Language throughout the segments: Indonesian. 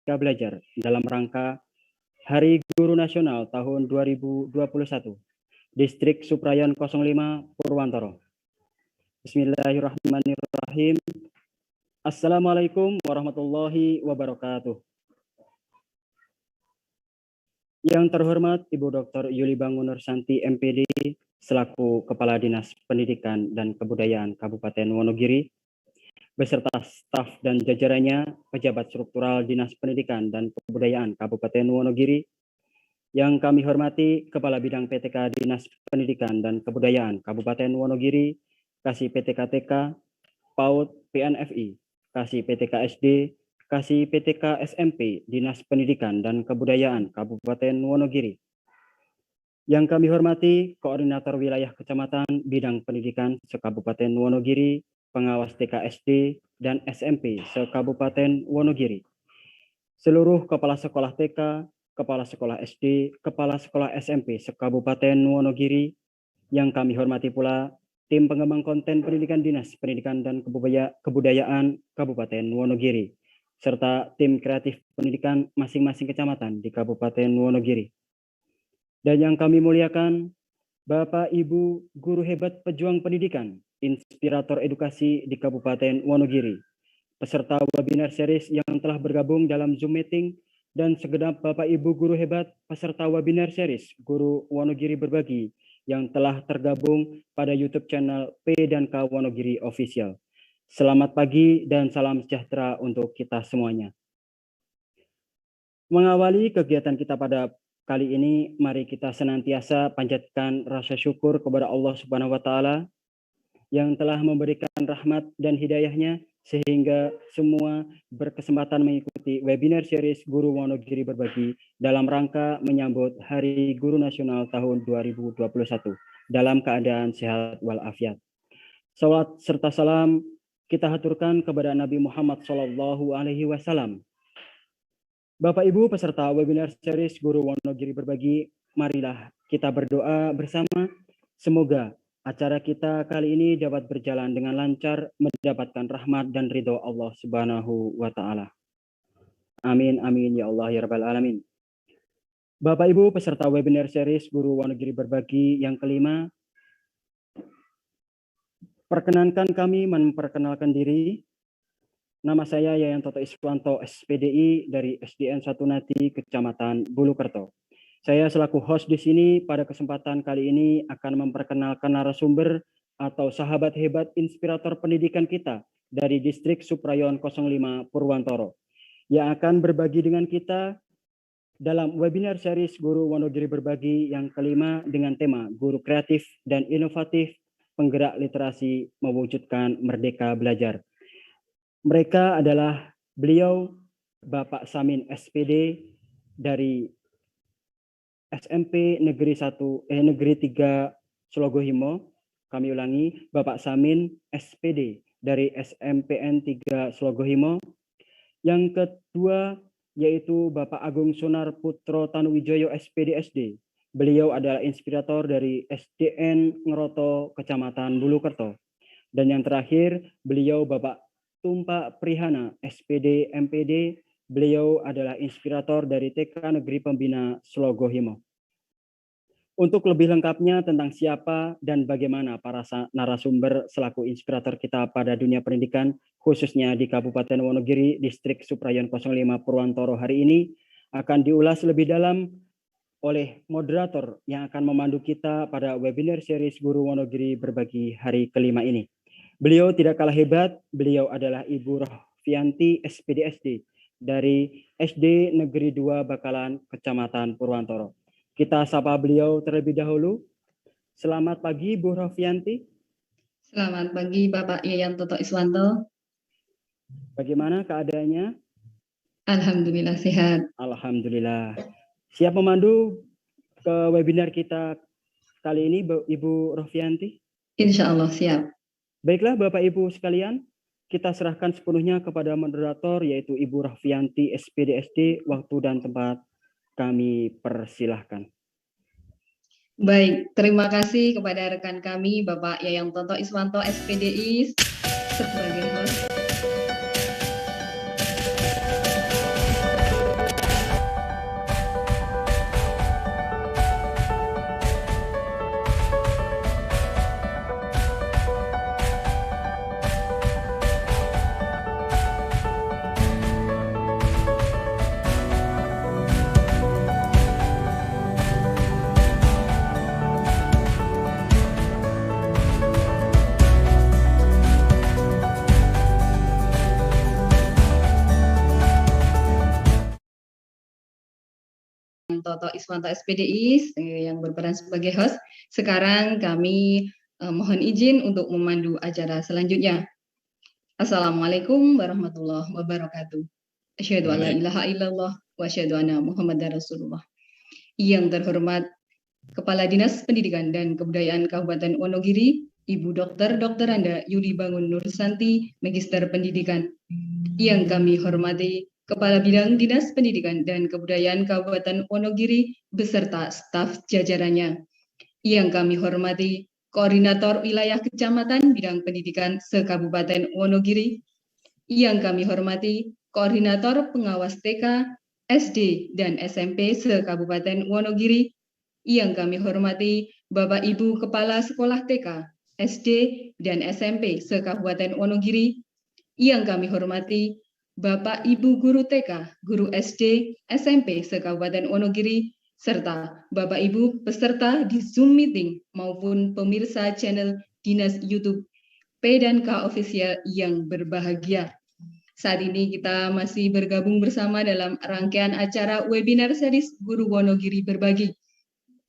Merdeka Belajar dalam rangka Hari Guru Nasional tahun 2021, Distrik Suprayon 05 Purwantoro. Bismillahirrahmanirrahim. Assalamualaikum warahmatullahi wabarakatuh. Yang terhormat Ibu Dr. Yuli Bangunur Santi MPD selaku Kepala Dinas Pendidikan dan Kebudayaan Kabupaten Wonogiri beserta staf dan jajarannya, pejabat struktural Dinas Pendidikan dan Kebudayaan Kabupaten Wonogiri, yang kami hormati Kepala Bidang PTK Dinas Pendidikan dan Kebudayaan Kabupaten Wonogiri, Kasih PTK TK, PAUD PNFI, Kasih PTK SD, Kasih PTK SMP Dinas Pendidikan dan Kebudayaan Kabupaten Wonogiri. Yang kami hormati Koordinator Wilayah Kecamatan Bidang Pendidikan se-Kabupaten Wonogiri, pengawas TK SD dan SMP se-Kabupaten Wonogiri, seluruh kepala sekolah TK, kepala sekolah SD, kepala sekolah SMP se-Kabupaten Wonogiri, yang kami hormati pula tim pengembang konten pendidikan Dinas Pendidikan dan Kebudayaan Kabupaten Wonogiri, serta tim kreatif pendidikan masing-masing kecamatan di Kabupaten Wonogiri. Dan yang kami muliakan, Bapak Ibu guru hebat pejuang pendidikan, inspirator edukasi di Kabupaten Wonogiri, peserta webinar series yang telah bergabung dalam Zoom meeting, dan segenap Bapak Ibu guru hebat peserta webinar series Guru Wonogiri Berbagi yang telah tergabung pada YouTube channel P dan K Wonogiri Official. Selamat pagi dan salam sejahtera untuk kita semuanya. Mengawali kegiatan kita pada kali ini, mari kita senantiasa panjatkan rasa syukur kepada Allah Subhanahu wa Ta'ala yang telah memberikan rahmat dan hidayahnya sehingga semua berkesempatan mengikuti webinar series Guru Wonogiri Berbagi dalam rangka menyambut Hari Guru Nasional tahun 2021 dalam keadaan sehat walafiat. Salawat serta salam kita haturkan kepada Nabi Muhammad SAW. Bapak Ibu peserta webinar series Guru Wonogiri Berbagi, marilah kita berdoa bersama. Semoga acara kita kali ini dapat berjalan dengan lancar, mendapatkan rahmat dan ridho Allah Subhanahu wa Ta'ala. Amin, amin, ya Allah, ya Rabbal Alamin. Bapak Ibu peserta webinar series Guru Wonogiri Berbagi yang kelima, perkenankan kami memperkenalkan diri. Nama saya Yayan Toto Iswanto, SPDI dari SDN 1 Nati, Kecamatan Bulukerto. Saya selaku host di sini pada kesempatan kali ini akan memperkenalkan narasumber atau sahabat hebat inspirator pendidikan kita dari Distrik Suprayon 05 Purwantoro yang akan berbagi dengan kita dalam webinar series Guru Wonogiri Berbagi yang kelima dengan tema Guru Kreatif dan Inovatif Penggerak Literasi Mewujudkan Merdeka Belajar. Mereka adalah beliau Bapak Samin SPD dari SMP Negeri 3 Slogohimo. Kami ulangi, Bapak Samin SPD dari SMPN 3 Slogohimo. Yang kedua yaitu Bapak Agung Sunar Putro Tanuwijoyo SPD SD. Beliau adalah inspirator dari SDN Ngeroto Kecamatan Bulukerto. Dan yang terakhir beliau Bapak Tumpa Prihana SPD MPD. Beliau adalah inspirator dari TK Negeri Pembina Slogohimo. Untuk lebih lengkapnya tentang siapa dan bagaimana para narasumber selaku inspirator kita pada dunia pendidikan, khususnya di Kabupaten Wonogiri, Distrik Suprayon 05 Purwantoro hari ini, akan diulas lebih dalam oleh moderator yang akan memandu kita pada webinar series Guru Wonogiri Berbagi hari kelima ini. Beliau tidak kalah hebat, beliau adalah Ibu Rohvianti SPD dari SD Negeri 2 Bakalan, Kecamatan Purwantoro. Kita sapa beliau terlebih dahulu. Selamat pagi Bu Rohvianti. Selamat pagi Bapak Yayan Toto Iswanto. Bagaimana keadaannya? Alhamdulillah sehat. Alhamdulillah. Siap memandu ke webinar kita kali ini Ibu Rohvianti? Insya Allah siap. Baiklah Bapak Ibu sekalian, kita serahkan sepenuhnya kepada moderator yaitu Ibu Rohvianti SPD. Waktu dan tempat kami persilahkan. Baik, terima kasih kepada rekan kami Bapak Yayan Toto Iswanto SPDI sebagai host. Yayan Toto Iswanto SPDI yang berperan sebagai host. Sekarang kami mohon izin untuk memandu acara selanjutnya. Assalamualaikum warahmatullahi wabarakatuh. Asyhadu an la ilaha illallah wa asyhadu anna Muhammadar Rasulullah. Yang terhormat Kepala Dinas Pendidikan dan Kebudayaan Kabupaten Wonogiri, Ibu Dr. Anda Yuli Bangun Nursanti, Magister Pendidikan. Yang kami hormati Kepala Bidang Dinas Pendidikan dan Kebudayaan Kabupaten Wonogiri beserta staf jajarannya. Yang kami hormati Koordinator Wilayah Kecamatan Bidang Pendidikan se-Kabupaten Wonogiri. Yang kami hormati Koordinator Pengawas TK, SD, dan SMP se-Kabupaten Wonogiri. Yang kami hormati Bapak Ibu Kepala Sekolah TK, SD, dan SMP se-Kabupaten Wonogiri. Yang kami hormati Bapak Ibu Guru TK, Guru SD, SMP se-Kabupaten Wonogiri, serta Bapak Ibu peserta di Zoom meeting maupun pemirsa channel Dinas YouTube P dan K Official yang berbahagia. Saat ini kita masih bergabung bersama dalam rangkaian acara webinar series Guru Wonogiri Berbagi.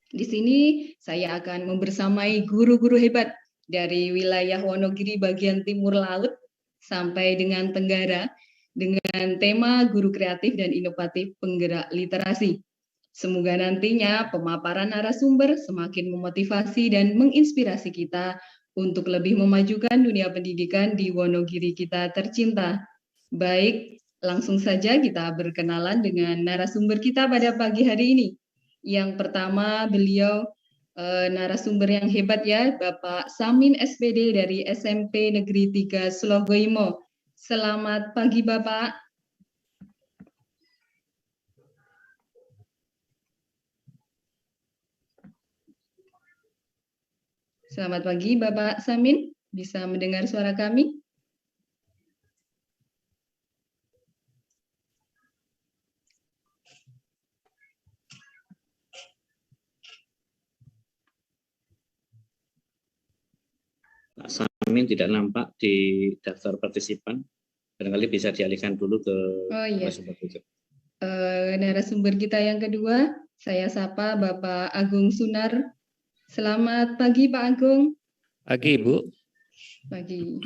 Di sini saya akan membersamai guru-guru hebat dari wilayah Wonogiri bagian timur laut sampai dengan Tenggara dengan tema Guru Kreatif dan Inovatif Penggerak Literasi. Semoga nantinya pemaparan narasumber semakin memotivasi dan menginspirasi kita untuk lebih memajukan dunia pendidikan di Wonogiri kita tercinta. Baik, langsung saja kita berkenalan dengan narasumber kita pada pagi hari ini. Yang pertama, beliau narasumber yang hebat ya, Bapak Samin SPD dari SMP Negeri 3 Slogoimo. Selamat pagi, Bapak. Selamat pagi, Bapak Samin. Bisa mendengar suara kami? Pak Samin tidak nampak di daftar partisipan. Barangkali bisa dialihkan dulu ke narasumber berikut. Narasumber kita yang kedua, saya sapa Bapak Agung Sunar. Selamat pagi, Pak Agung. Pagi, Bu. Pagi.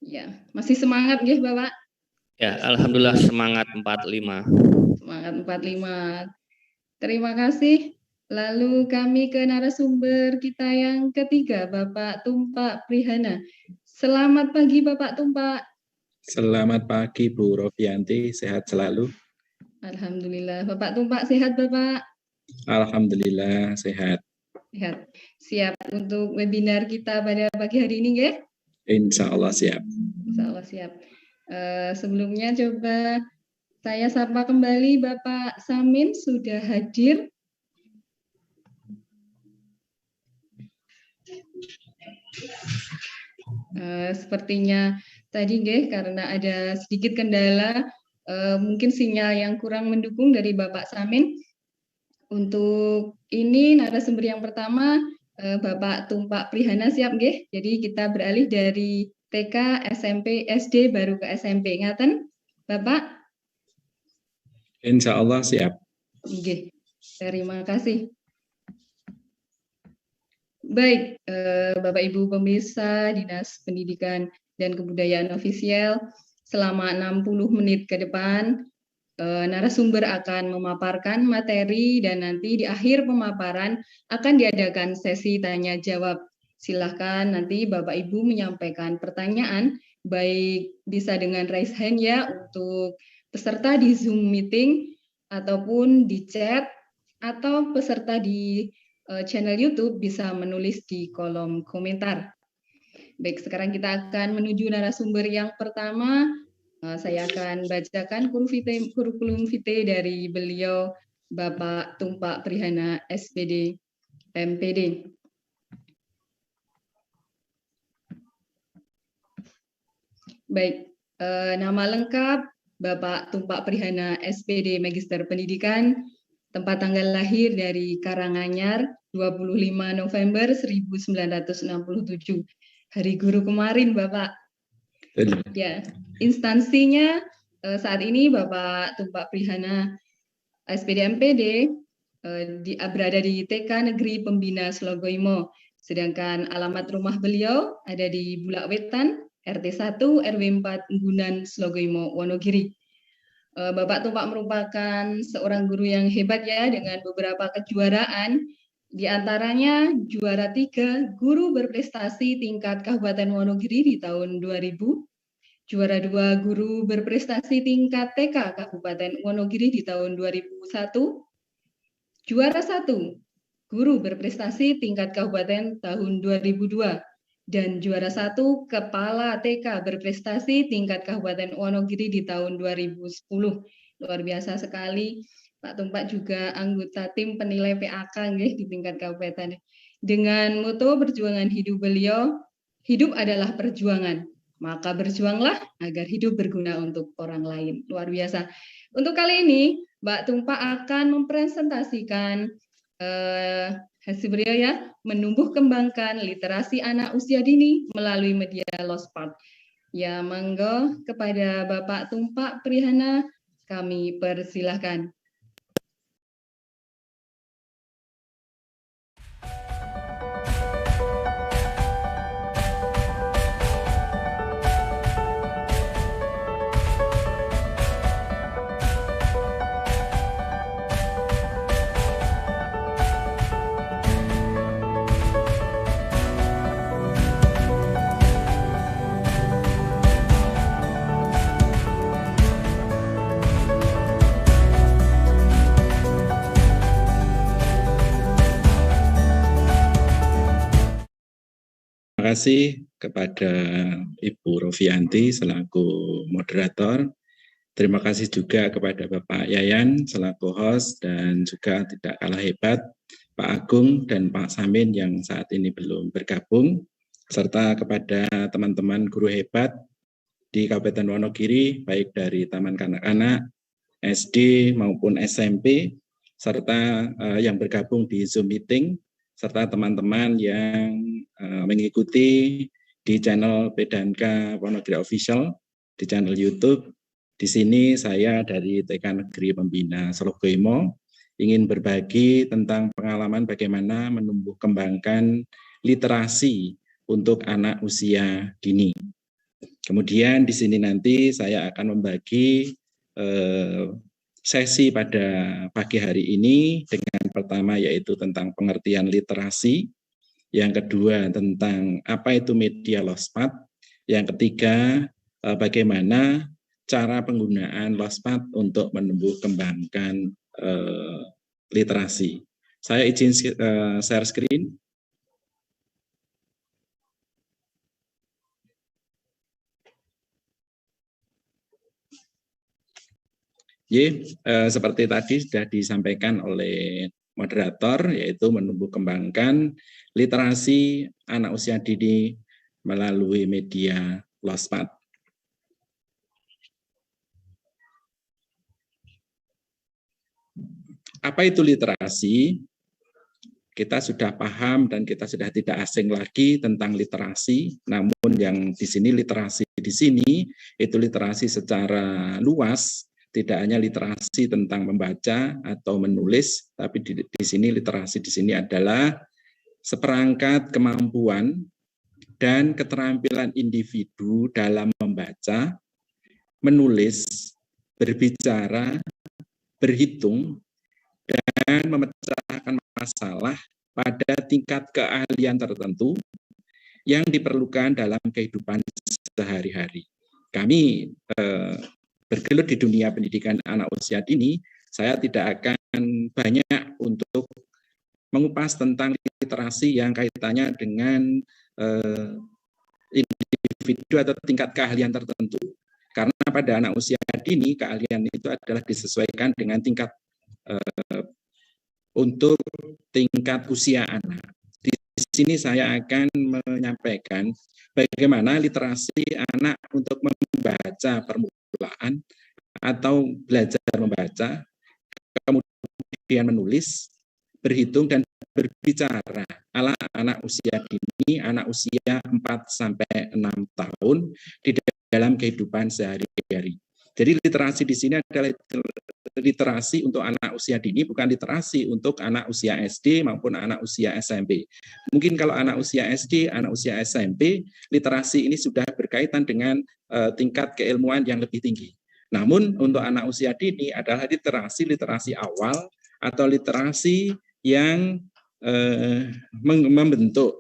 Ya, masih semangat nggih, Bapak? Ya, alhamdulillah semangat 45. Semangat 45. Terima kasih. Lalu kami ke narasumber kita yang ketiga, Bapak Tumpak Prihana. Selamat pagi, Bapak Tumpak. Selamat pagi, Bu Rofianti. Sehat selalu. Alhamdulillah. Bapak Tumpak sehat, Bapak? Alhamdulillah sehat. Sehat. Siap untuk webinar kita pada pagi hari ini, nggih? Insya Allah siap. Insya Allah siap. Sebelumnya coba saya sapa kembali Bapak Samin sudah hadir. Sepertinya tadi nggih karena ada sedikit kendala, mungkin sinyal yang kurang mendukung dari Bapak Samin. Untuk ini narasumber yang pertama Bapak Tumpak Prihana siap nggih. Jadi kita beralih dari TK, SMP, SD baru ke SMP. Ngaten, Bapak? Insya Allah siap. Nggih. Terima kasih. Baik, Bapak Ibu pemirsa Dinas Pendidikan dan Kebudayaan Official, selama 60 menit ke depan narasumber akan memaparkan materi dan nanti di akhir pemaparan akan diadakan sesi tanya jawab. Silahkan nanti Bapak Ibu menyampaikan pertanyaan, baik bisa dengan raise hand ya untuk peserta di Zoom meeting ataupun di chat, atau peserta di channel YouTube bisa menulis di kolom komentar. Baik, sekarang kita akan menuju narasumber yang pertama. Saya akan bacakan kurikulum vitae dari beliau Bapak Tumpak Prihana SPD MPD. Baik, nama lengkap Bapak Tumpak Prihana SPD Magister Pendidikan, tempat tanggal lahir dari Karanganyar 25 November 1967. Hari Guru kemarin, Bapak. Ya, instansinya saat ini Bapak Tumpak Prihana SPD MPD berada di TK Negeri Pembina Slogoimo. Sedangkan alamat rumah beliau ada di Bulak Wetan, RT 1 RW 4 Gunan Slogoimo, Wonogiri. Bapak Tumpak merupakan seorang guru yang hebat ya, dengan beberapa kejuaraan. Di antaranya juara 3 guru berprestasi tingkat Kabupaten Wonogiri di tahun 2000, juara 2 guru berprestasi tingkat TK Kabupaten Wonogiri di tahun 2001, juara 1 guru berprestasi tingkat kabupaten tahun 2002, dan juara 1 kepala TK berprestasi tingkat Kabupaten Wonogiri di tahun 2010. Luar biasa sekali. Pak Tumpak juga anggota tim penilai PAK di tingkat kabupaten. Dengan moto perjuangan hidup beliau, hidup adalah perjuangan, maka berjuanglah agar hidup berguna untuk orang lain. Luar biasa. Untuk kali ini, Mbak Tumpak akan mempresentasikan hasil beliau ya, menumbuh kembangkan literasi anak usia dini melalui media Lospat. Ya, monggo kepada Bapak Tumpak Prihana kami persilahkan. Terima kasih kepada Ibu Rofianti selaku moderator. Terima kasih juga kepada Bapak Yayan selaku host, dan juga tidak kalah hebat Pak Agung dan Pak Samin yang saat ini belum bergabung, serta kepada teman-teman guru hebat di Kabupaten Wonogiri, baik dari Taman Kanak-kanak, SD maupun SMP, serta yang bergabung di Zoom meeting, serta teman-teman yang mengikuti di channel Pedanka Wonogiri Official, di channel YouTube. Di sini saya dari TK Negeri Pembina Slogoimo ingin berbagi tentang pengalaman bagaimana menumbuh kembangkan literasi untuk anak usia dini. Kemudian di sini nanti saya akan membagi sesi pada pagi hari ini dengan pertama yaitu tentang pengertian literasi, yang kedua tentang apa itu media Lospat, yang ketiga bagaimana cara penggunaan Lospat untuk menumbuh kembangkan literasi. Saya izin share screen. Seperti tadi sudah disampaikan oleh moderator, yaitu menumbuh kembangkan literasi anak usia dini melalui media Lospat. Apa itu literasi? Kita sudah paham dan kita sudah tidak asing lagi tentang literasi, namun yang di sini literasi di sini itu literasi secara luas, tidak hanya literasi tentang membaca atau menulis, tapi di sini literasi di sini adalah seperangkat kemampuan dan keterampilan individu dalam membaca, menulis, berbicara, berhitung, dan memecahkan masalah pada tingkat keahlian tertentu yang diperlukan dalam kehidupan sehari-hari. Kami bergelut di dunia pendidikan anak usia dini, saya tidak akan banyak untuk mengupas tentang literasi yang kaitannya dengan individu atau tingkat keahlian tertentu. Karena pada anak usia dini, keahlian itu adalah disesuaikan dengan tingkat untuk tingkat usia anak. Di sini saya akan menyampaikan bagaimana literasi anak untuk membaca permulaan atau belajar membaca, kemudian menulis, berhitung, dan berbicara ala anak usia dini, anak usia 4-6 tahun di dalam kehidupan sehari-hari. Jadi literasi di sini adalah literasi untuk anak usia dini, bukan literasi untuk anak usia SD maupun anak usia SMP. Mungkin kalau anak usia SD, anak usia SMP, literasi ini sudah berkaitan dengan tingkat keilmuan yang lebih tinggi. Namun untuk anak usia dini adalah literasi awal atau literasi yang membentuk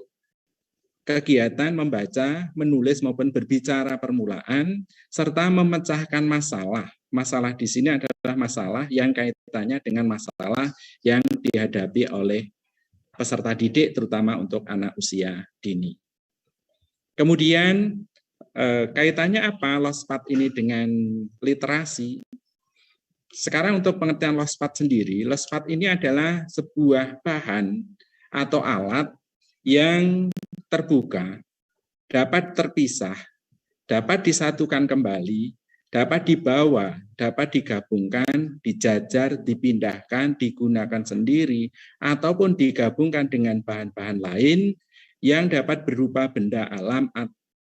kegiatan membaca, menulis maupun berbicara permulaan, serta memecahkan masalah. Masalah di sini adalah masalah yang kaitannya dengan masalah yang dihadapi oleh peserta didik, terutama untuk anak usia dini. Kemudian kaitannya apa LOSPAT ini dengan literasi? Sekarang untuk pengertian LOSPAT sendiri, LOSPAT ini adalah sebuah bahan atau alat yang terbuka, dapat terpisah, dapat disatukan kembali, dapat dibawa, dapat digabungkan, dijajar, dipindahkan, digunakan sendiri, ataupun digabungkan dengan bahan-bahan lain yang dapat berupa benda alam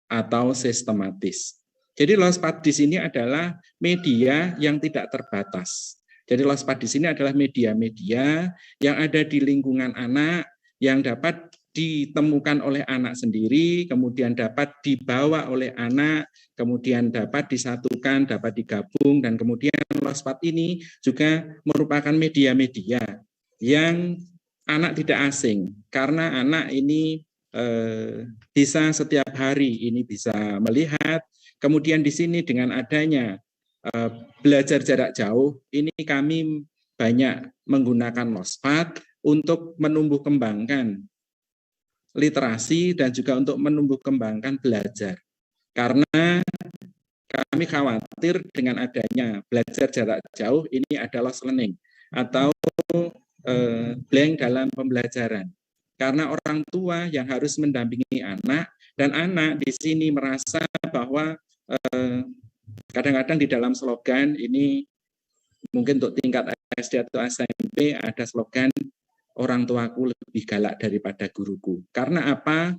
atau sistematis. Jadi LOSPAT di sini adalah media yang tidak terbatas. Jadi LOSPAT di sini adalah media-media yang ada di lingkungan anak, yang dapat ditemukan oleh anak sendiri, kemudian dapat dibawa oleh anak, kemudian dapat disatukan, dapat digabung, dan kemudian LOSPAT ini juga merupakan media-media yang anak tidak asing, karena anak ini bisa setiap hari ini bisa melihat, kemudian di sini dengan adanya belajar jarak jauh, ini kami banyak menggunakan LOSPAT untuk menumbuh kembangkan literasi dan juga untuk menumbuh kembangkan belajar. Karena kami khawatir dengan adanya belajar jarak jauh ini adalah lost learning atau blank dalam pembelajaran. Karena orang tua yang harus mendampingi anak dan anak di sini merasa bahwa kadang-kadang di dalam slogan ini mungkin untuk tingkat SD atau SMP ada slogan orang tuaku lebih galak daripada guruku. Karena apa?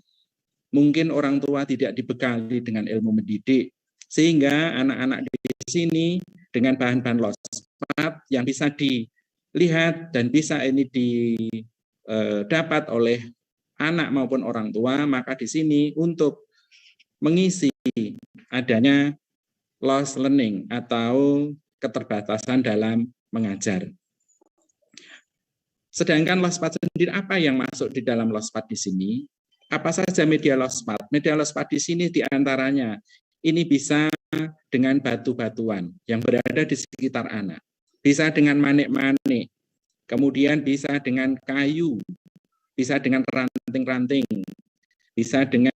Mungkin orang tua tidak dibekali dengan ilmu mendidik, sehingga anak-anak di sini dengan bahan-bahan LOSPAT yang bisa dilihat dan bisa ini didapat oleh anak maupun orang tua, maka di sini untuk mengisi adanya lost learning atau keterbatasan dalam mengajar. Sedangkan LOSPAT sendiri apa yang masuk di dalam LOSPAT di sini? Apa saja media LOSPAT? Media LOSPAT di sini diantaranya ini bisa dengan batu-batuan yang berada di sekitar anak, bisa dengan manik-manik, kemudian bisa dengan kayu, bisa dengan ranting-ranting, bisa dengan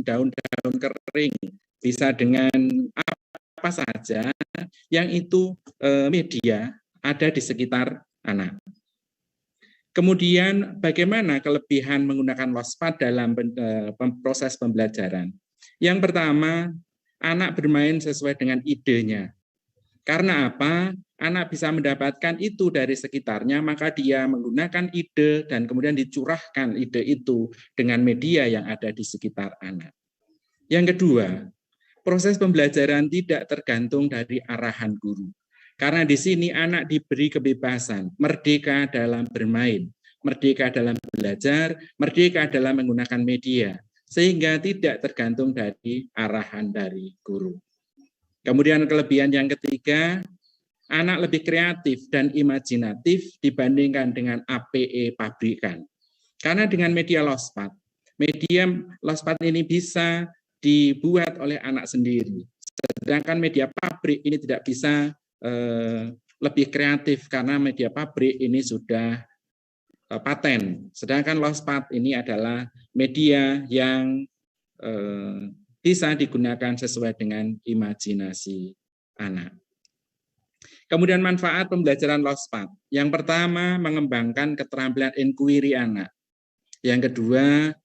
daun-daun kering, bisa dengan apa saja yang itu media ada di sekitar anak. Kemudian bagaimana kelebihan menggunakan LOSPAT dalam proses pembelajaran? Yang pertama, anak bermain sesuai dengan idenya. Karena apa? Anak bisa mendapatkan itu dari sekitarnya, maka dia menggunakan ide dan kemudian dicurahkan ide itu dengan media yang ada di sekitar anak. Yang kedua, proses pembelajaran tidak tergantung dari arahan guru. Karena di sini anak diberi kebebasan, merdeka dalam bermain, merdeka dalam belajar, merdeka dalam menggunakan media, sehingga tidak tergantung dari arahan dari guru. Kemudian kelebihan yang ketiga, anak lebih kreatif dan imajinatif dibandingkan dengan APE pabrikan. Karena dengan media LOSPAT ini bisa dibuat oleh anak sendiri. Sedangkan media pabrik ini tidak bisa lebih kreatif karena media pabrik ini sudah paten. Sedangkan LOSPAT ini adalah media yang bisa digunakan sesuai dengan imajinasi anak. Kemudian manfaat pembelajaran LOSPAT. Yang pertama, mengembangkan keterampilan inquiry anak. Yang kedua,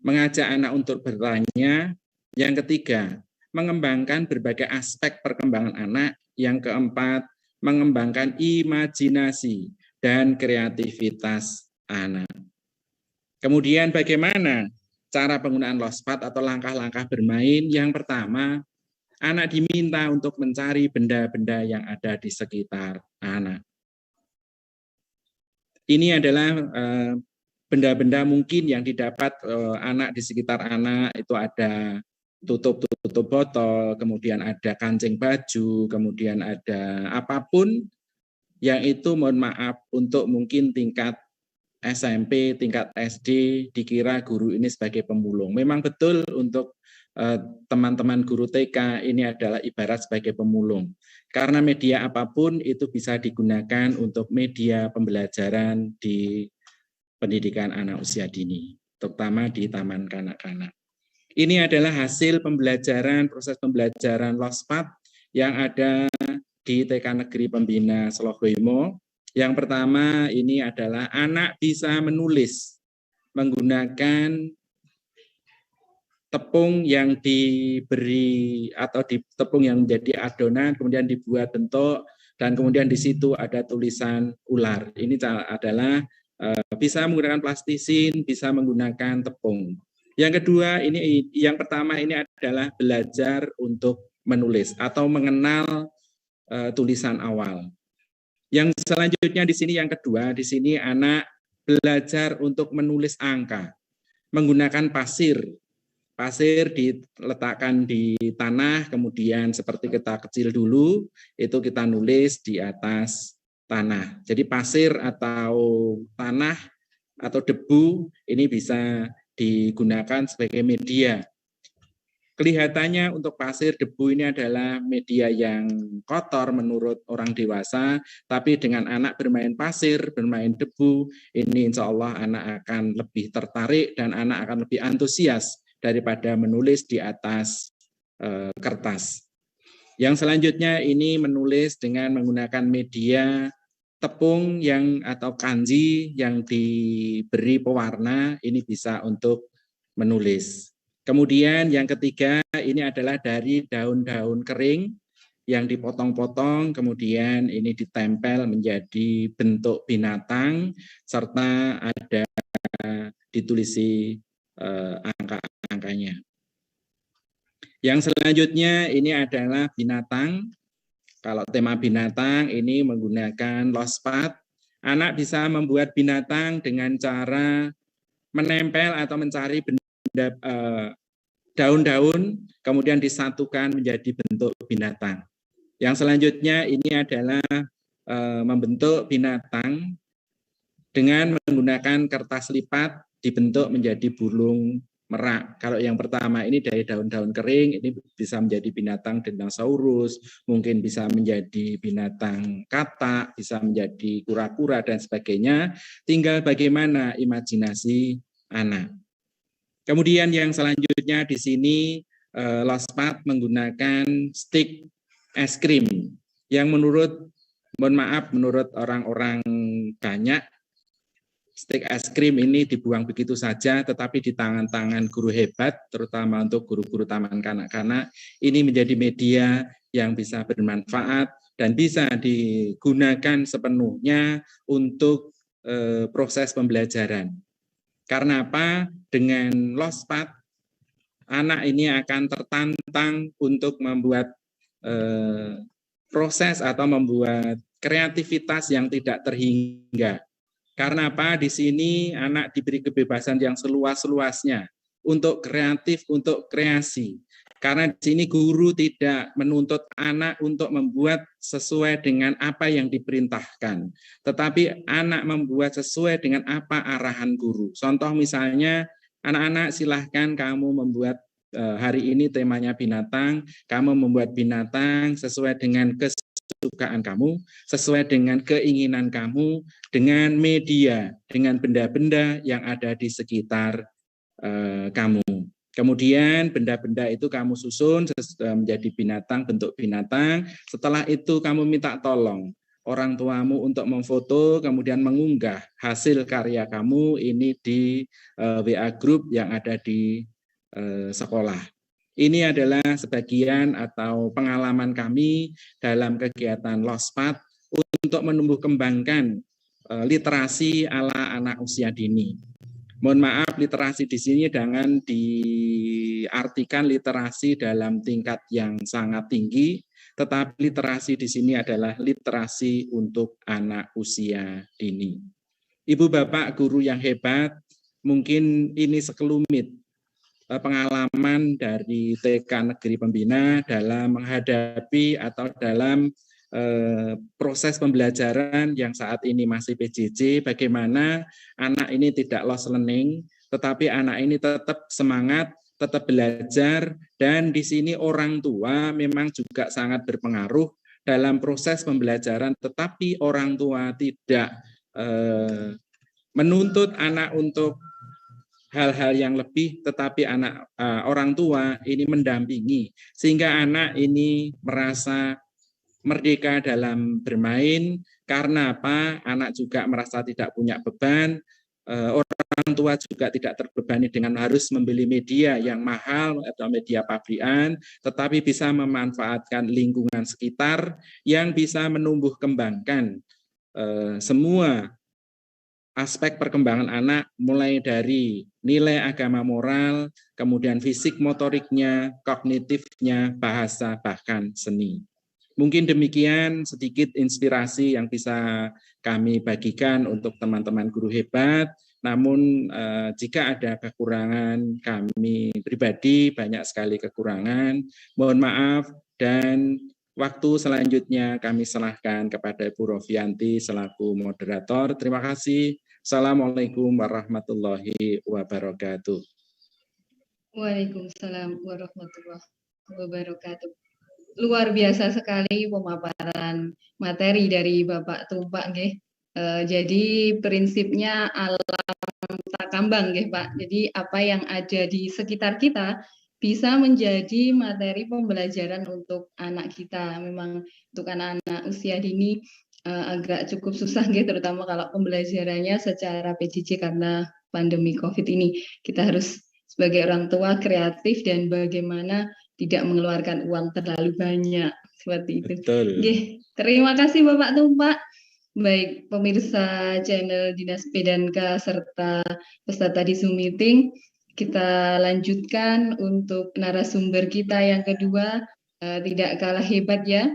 mengajak anak untuk bertanya. Yang ketiga, mengembangkan berbagai aspek perkembangan anak. Yang keempat, mengembangkan imajinasi dan kreativitas anak. Kemudian bagaimana cara penggunaan LOSPAT atau langkah-langkah bermain? Yang pertama, anak diminta untuk mencari benda-benda yang ada di sekitar anak. Ini adalah benda-benda mungkin yang didapat anak di sekitar anak. Itu ada tutup botol, kemudian ada kancing baju, kemudian ada apapun yang itu mohon maaf untuk mungkin tingkat SMP, tingkat SD dikira guru ini sebagai pemulung. Memang betul untuk teman-teman guru TK ini adalah ibarat sebagai pemulung. Karena media apapun itu bisa digunakan untuk media pembelajaran di pendidikan anak usia dini, terutama di taman kanak-kanak. Ini adalah hasil pembelajaran, proses pembelajaran LOSPAT yang ada di TK Negeri Pembina Slogoimo. Yang pertama ini adalah anak bisa menulis menggunakan tepung yang diberi atau tepung yang menjadi adonan, kemudian dibuat bentuk, dan kemudian di situ ada tulisan ular. Ini adalah bisa menggunakan plastisin, bisa menggunakan tepung. Yang kedua, yang pertama ini adalah belajar untuk menulis atau mengenal tulisan awal. Yang selanjutnya di sini yang kedua, di sini anak belajar untuk menulis angka menggunakan pasir. Pasir diletakkan di tanah, kemudian seperti kita kecil dulu, itu kita nulis di atas tanah. Jadi pasir atau tanah atau debu ini bisa digunakan sebagai media. Kelihatannya untuk pasir, debu ini adalah media yang kotor menurut orang dewasa, tapi dengan anak bermain pasir, bermain debu, ini insya Allah anak akan lebih tertarik dan anak akan lebih antusias daripada menulis di atas kertas. Yang selanjutnya ini menulis dengan menggunakan media tepung atau kanji yang diberi pewarna, ini bisa untuk menulis. Kemudian yang ketiga ini adalah dari daun-daun kering yang dipotong-potong, kemudian ini ditempel menjadi bentuk binatang, serta ada ditulisi angka-angkanya. Yang selanjutnya ini adalah binatang. Kalau tema binatang ini menggunakan LOSPAT, anak bisa membuat binatang dengan cara menempel atau mencari benda daun-daun, kemudian disatukan menjadi bentuk binatang. Yang selanjutnya ini adalah membentuk binatang dengan menggunakan kertas lipat dibentuk menjadi burung merak. Kalau yang pertama ini dari daun-daun kering, ini bisa menjadi binatang dinosaurus, mungkin bisa menjadi binatang katak, bisa menjadi kura-kura dan sebagainya. Tinggal bagaimana imajinasi anak. Kemudian yang selanjutnya di sini LOSPAT menggunakan stik es krim yang menurut orang-orang banyak, stik es krim ini dibuang begitu saja, tetapi di tangan-tangan guru hebat, terutama untuk guru-guru taman kanak-kanak, ini menjadi media yang bisa bermanfaat dan bisa digunakan sepenuhnya untuk proses pembelajaran. Karena apa? Dengan LOSPAT, anak ini akan tertantang untuk membuat proses atau membuat kreativitas yang tidak terhingga. Karena apa? Di sini anak diberi kebebasan yang seluas-luasnya untuk kreatif, untuk kreasi. Karena di sini guru tidak menuntut anak untuk membuat sesuai dengan apa yang diperintahkan, tetapi anak membuat sesuai dengan apa arahan guru. Contoh misalnya, anak-anak silahkan kamu membuat hari ini temanya binatang, kamu membuat binatang sesuai dengan kesukaan kamu, sesuai dengan keinginan kamu, dengan media, dengan benda-benda yang ada di sekitar kamu. Kemudian benda-benda itu kamu susun menjadi binatang, bentuk binatang. Setelah itu kamu minta tolong orang tuamu untuk memfoto, kemudian mengunggah hasil karya kamu ini di WA group yang ada di sekolah. Ini adalah sebagian atau pengalaman kami dalam kegiatan LOSPAT untuk menumbuh kembangkan literasi ala anak usia dini. Mohon maaf, literasi di sini jangan diartikan literasi dalam tingkat yang sangat tinggi, tetapi literasi di sini adalah literasi untuk anak usia dini. Ibu bapak guru yang hebat, mungkin ini sekelumit pengalaman dari TK Negeri Pembina dalam menghadapi atau dalam proses pembelajaran yang saat ini masih PJJ, bagaimana anak ini tidak lost learning, tetapi anak ini tetap semangat, tetap belajar, dan di sini orang tua memang juga sangat berpengaruh dalam proses pembelajaran, tetapi orang tua tidak menuntut anak untuk hal-hal yang lebih, tetapi orang tua ini mendampingi, sehingga anak ini merasa merdeka dalam bermain. Karena apa? Anak juga merasa tidak punya beban. Orang tua juga tidak terbebani dengan harus membeli media yang mahal atau media pabrikan, tetapi bisa memanfaatkan lingkungan sekitar yang bisa menumbuh kembangkan semua aspek perkembangan anak, mulai dari nilai agama moral, kemudian fisik motoriknya, kognitifnya, bahasa, bahkan seni. Mungkin demikian sedikit inspirasi yang bisa kami bagikan untuk teman-teman guru hebat. Namun jika ada kekurangan, kami pribadi banyak sekali kekurangan. Mohon maaf, dan waktu selanjutnya kami serahkan kepada Ibu Rofianti selaku moderator. Terima kasih. Assalamualaikum warahmatullahi wabarakatuh. Waalaikumsalam warahmatullahi wabarakatuh. Luar biasa sekali pemaparan materi dari Bapak Tumpak, nggih. Jadi prinsipnya alam takambang, nggih, Pak. Jadi apa yang ada di sekitar kita bisa menjadi materi pembelajaran untuk anak kita. Memang untuk anak-anak usia dini agak cukup susah, nggih, terutama kalau pembelajarannya secara PJJ karena pandemi COVID ini. Kita harus sebagai orang tua kreatif dan bagaimana tidak mengeluarkan uang terlalu banyak, seperti itu. Betul. Oke, terima kasih Bapak Tumpak. Baik, pemirsa channel Dinas PDANK serta peserta di Zoom meeting, kita lanjutkan untuk narasumber kita yang kedua, tidak kalah hebat ya.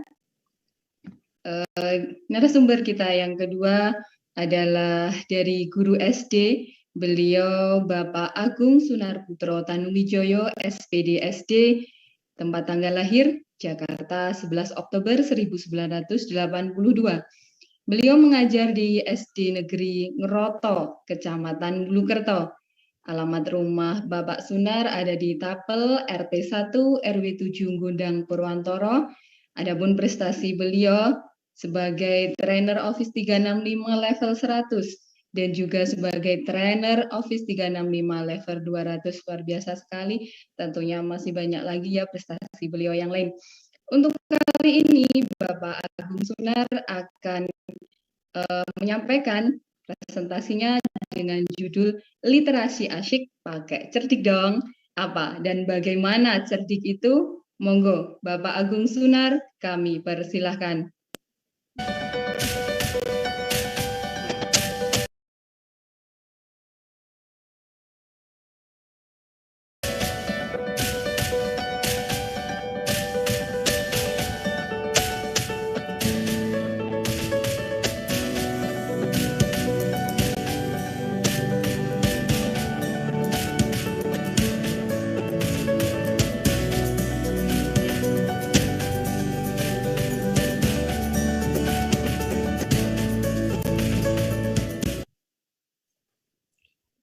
Narasumber kita yang kedua adalah dari guru SD, beliau Bapak Agung Sunarputro Tanuwijoyo, SPD SD, tempat tanggal lahir Jakarta 11 Oktober 1982. Beliau mengajar di SD Negeri Ngeroto, Kecamatan Bulukerto. Alamat rumah Bapak Sunar ada di Tapel, RT 1, RW 7 Gundang Purwantoro. Adapun prestasi beliau sebagai trainer Office 365 level 100 dan juga sebagai trainer Office 365 level 200, luar biasa sekali. Tentunya masih banyak lagi ya prestasi beliau yang lain. Untuk kali ini Bapak Agung Sunar akan menyampaikan presentasinya dengan judul Literasi Asyik Pakai Cerdik Dong. Apa dan bagaimana cerdik itu? Monggo Bapak Agung Sunar, kami persilahkan.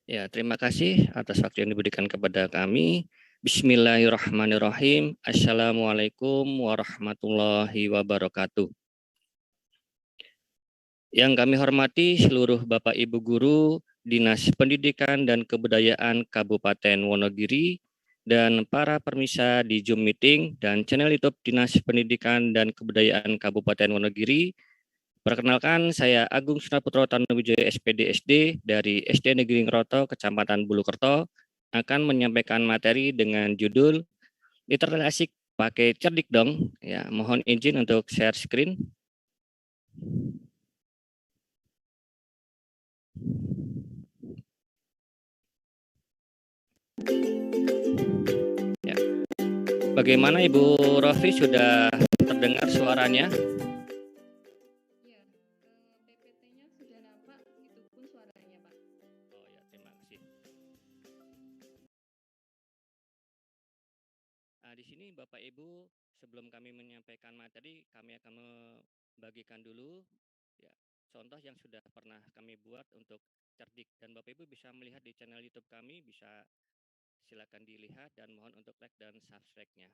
Ya, terima kasih atas waktu yang diberikan kepada kami. Bismillahirrahmanirrahim. Assalamualaikum warahmatullahi wabarakatuh. Yang kami hormati seluruh Bapak Ibu Guru Dinas Pendidikan dan Kebudayaan Kabupaten Wonogiri dan para permisa di Zoom meeting dan channel YouTube Dinas Pendidikan dan Kebudayaan Kabupaten Wonogiri. Perkenalkan, saya Agung Sunarputro Tanuwijoyo SPD SD dari SD Negeri Ngeroto, Kecamatan Bulukerto, akan menyampaikan materi dengan judul Literasi Asyik Pakai Cerdik Dong. Ya, mohon izin untuk share screen. Bagaimana Ibu Rofi, sudah terdengar suaranya? Ya, PPT-nya sudah nampak, itu pun suaranya Pak. Oh ya, terima kasih. Di sini Bapak Ibu, sebelum kami menyampaikan materi, kami akan membagikan dulu ya contoh yang sudah pernah kami buat untuk cerdik, dan Bapak Ibu bisa melihat di channel YouTube kami, bisa silakan dilihat dan mohon untuk like dan subscribe-nya.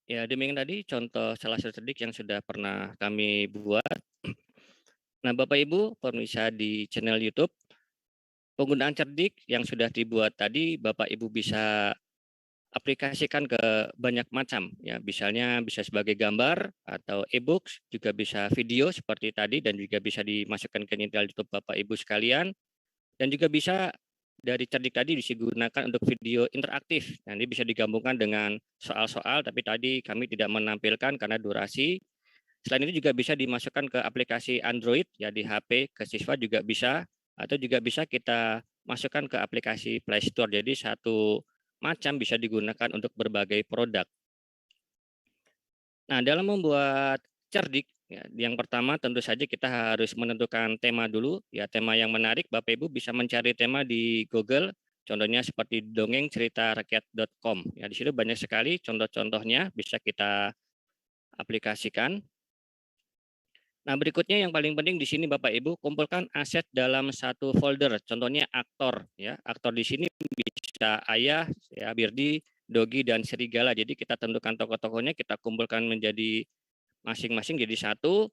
Ya, demikian tadi contoh salah satu cerdik yang sudah pernah kami buat. Nah, Bapak Ibu pemirsa di channel YouTube, Penggunaan cerdik yang sudah dibuat tadi Bapak Ibu bisa aplikasikan ke banyak macam ya, misalnya bisa sebagai gambar atau e-books, juga bisa video seperti tadi dan juga bisa dimasukkan ke channel YouTube Bapak Ibu sekalian, dan juga bisa dari cerdik tadi bisa digunakan untuk video interaktif. Nah, ini bisa digabungkan dengan soal-soal, tapi tadi kami tidak menampilkan karena durasi. Selain itu juga bisa dimasukkan ke aplikasi Android ya, di HP ke siswa juga bisa, atau juga bisa kita masukkan ke aplikasi Play Store. Jadi satu macam bisa digunakan untuk berbagai produk. Nah, dalam membuat cerdik, ya, yang pertama tentu saja kita harus menentukan tema dulu. Ya, tema yang menarik, Bapak Ibu bisa mencari tema di Google. Contohnya seperti dongengceritarakyat.com. Ya, di situ banyak sekali contoh-contohnya bisa kita aplikasikan. Nah, berikutnya yang paling penting di sini Bapak Ibu, kumpulkan aset dalam satu folder. Contohnya aktor ya. Aktor di sini bisa Ayah, ya, Birdi, Dogi, dan Serigala. Jadi kita tentukan tokoh-tokohnya, kita kumpulkan menjadi masing-masing jadi satu,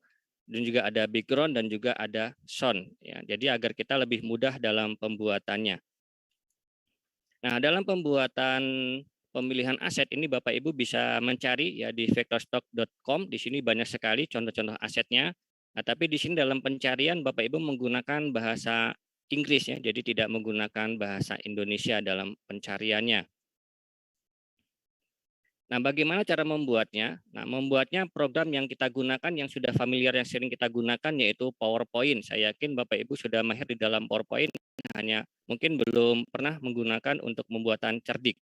dan juga ada background dan juga ada sound ya. Jadi agar kita lebih mudah dalam pembuatannya. Nah, dalam pembuatan pemilihan aset ini Bapak Ibu bisa mencari ya di vectorstock.com. Di sini banyak sekali contoh-contoh asetnya. Nah, tapi di sini dalam pencarian Bapak Ibu menggunakan bahasa Inggris ya. Jadi tidak menggunakan bahasa Indonesia dalam pencariannya. Nah, bagaimana cara membuatnya? Nah, membuatnya program yang kita gunakan yang sudah familiar yang sering kita gunakan yaitu PowerPoint. Saya yakin Bapak Ibu sudah mahir di dalam PowerPoint, hanya mungkin belum pernah menggunakan untuk pembuatan cerdik.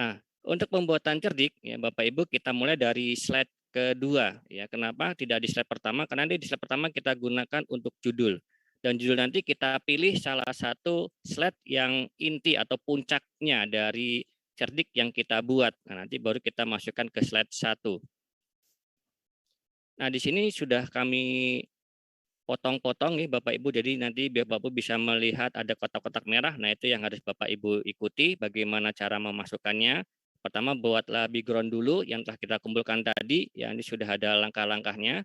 Nah, untuk pembuatan cerdik ya Bapak Ibu kita mulai dari slide kedua ya. Kenapa tidak di slide pertama? Karena di slide pertama kita gunakan untuk judul. Dan judul nanti kita pilih salah satu slide yang inti atau puncaknya dari cerdik yang kita buat. Nah, nanti baru kita masukkan ke slide 1. Nah, di sini sudah kami potong-potong nih Bapak Ibu. Jadi nanti Bapak Ibu bisa melihat ada kotak-kotak merah. Nah, itu yang harus Bapak Ibu ikuti bagaimana cara memasukkannya. Pertama, buatlah background dulu yang telah kita kumpulkan tadi. Ya, ini sudah ada langkah-langkahnya.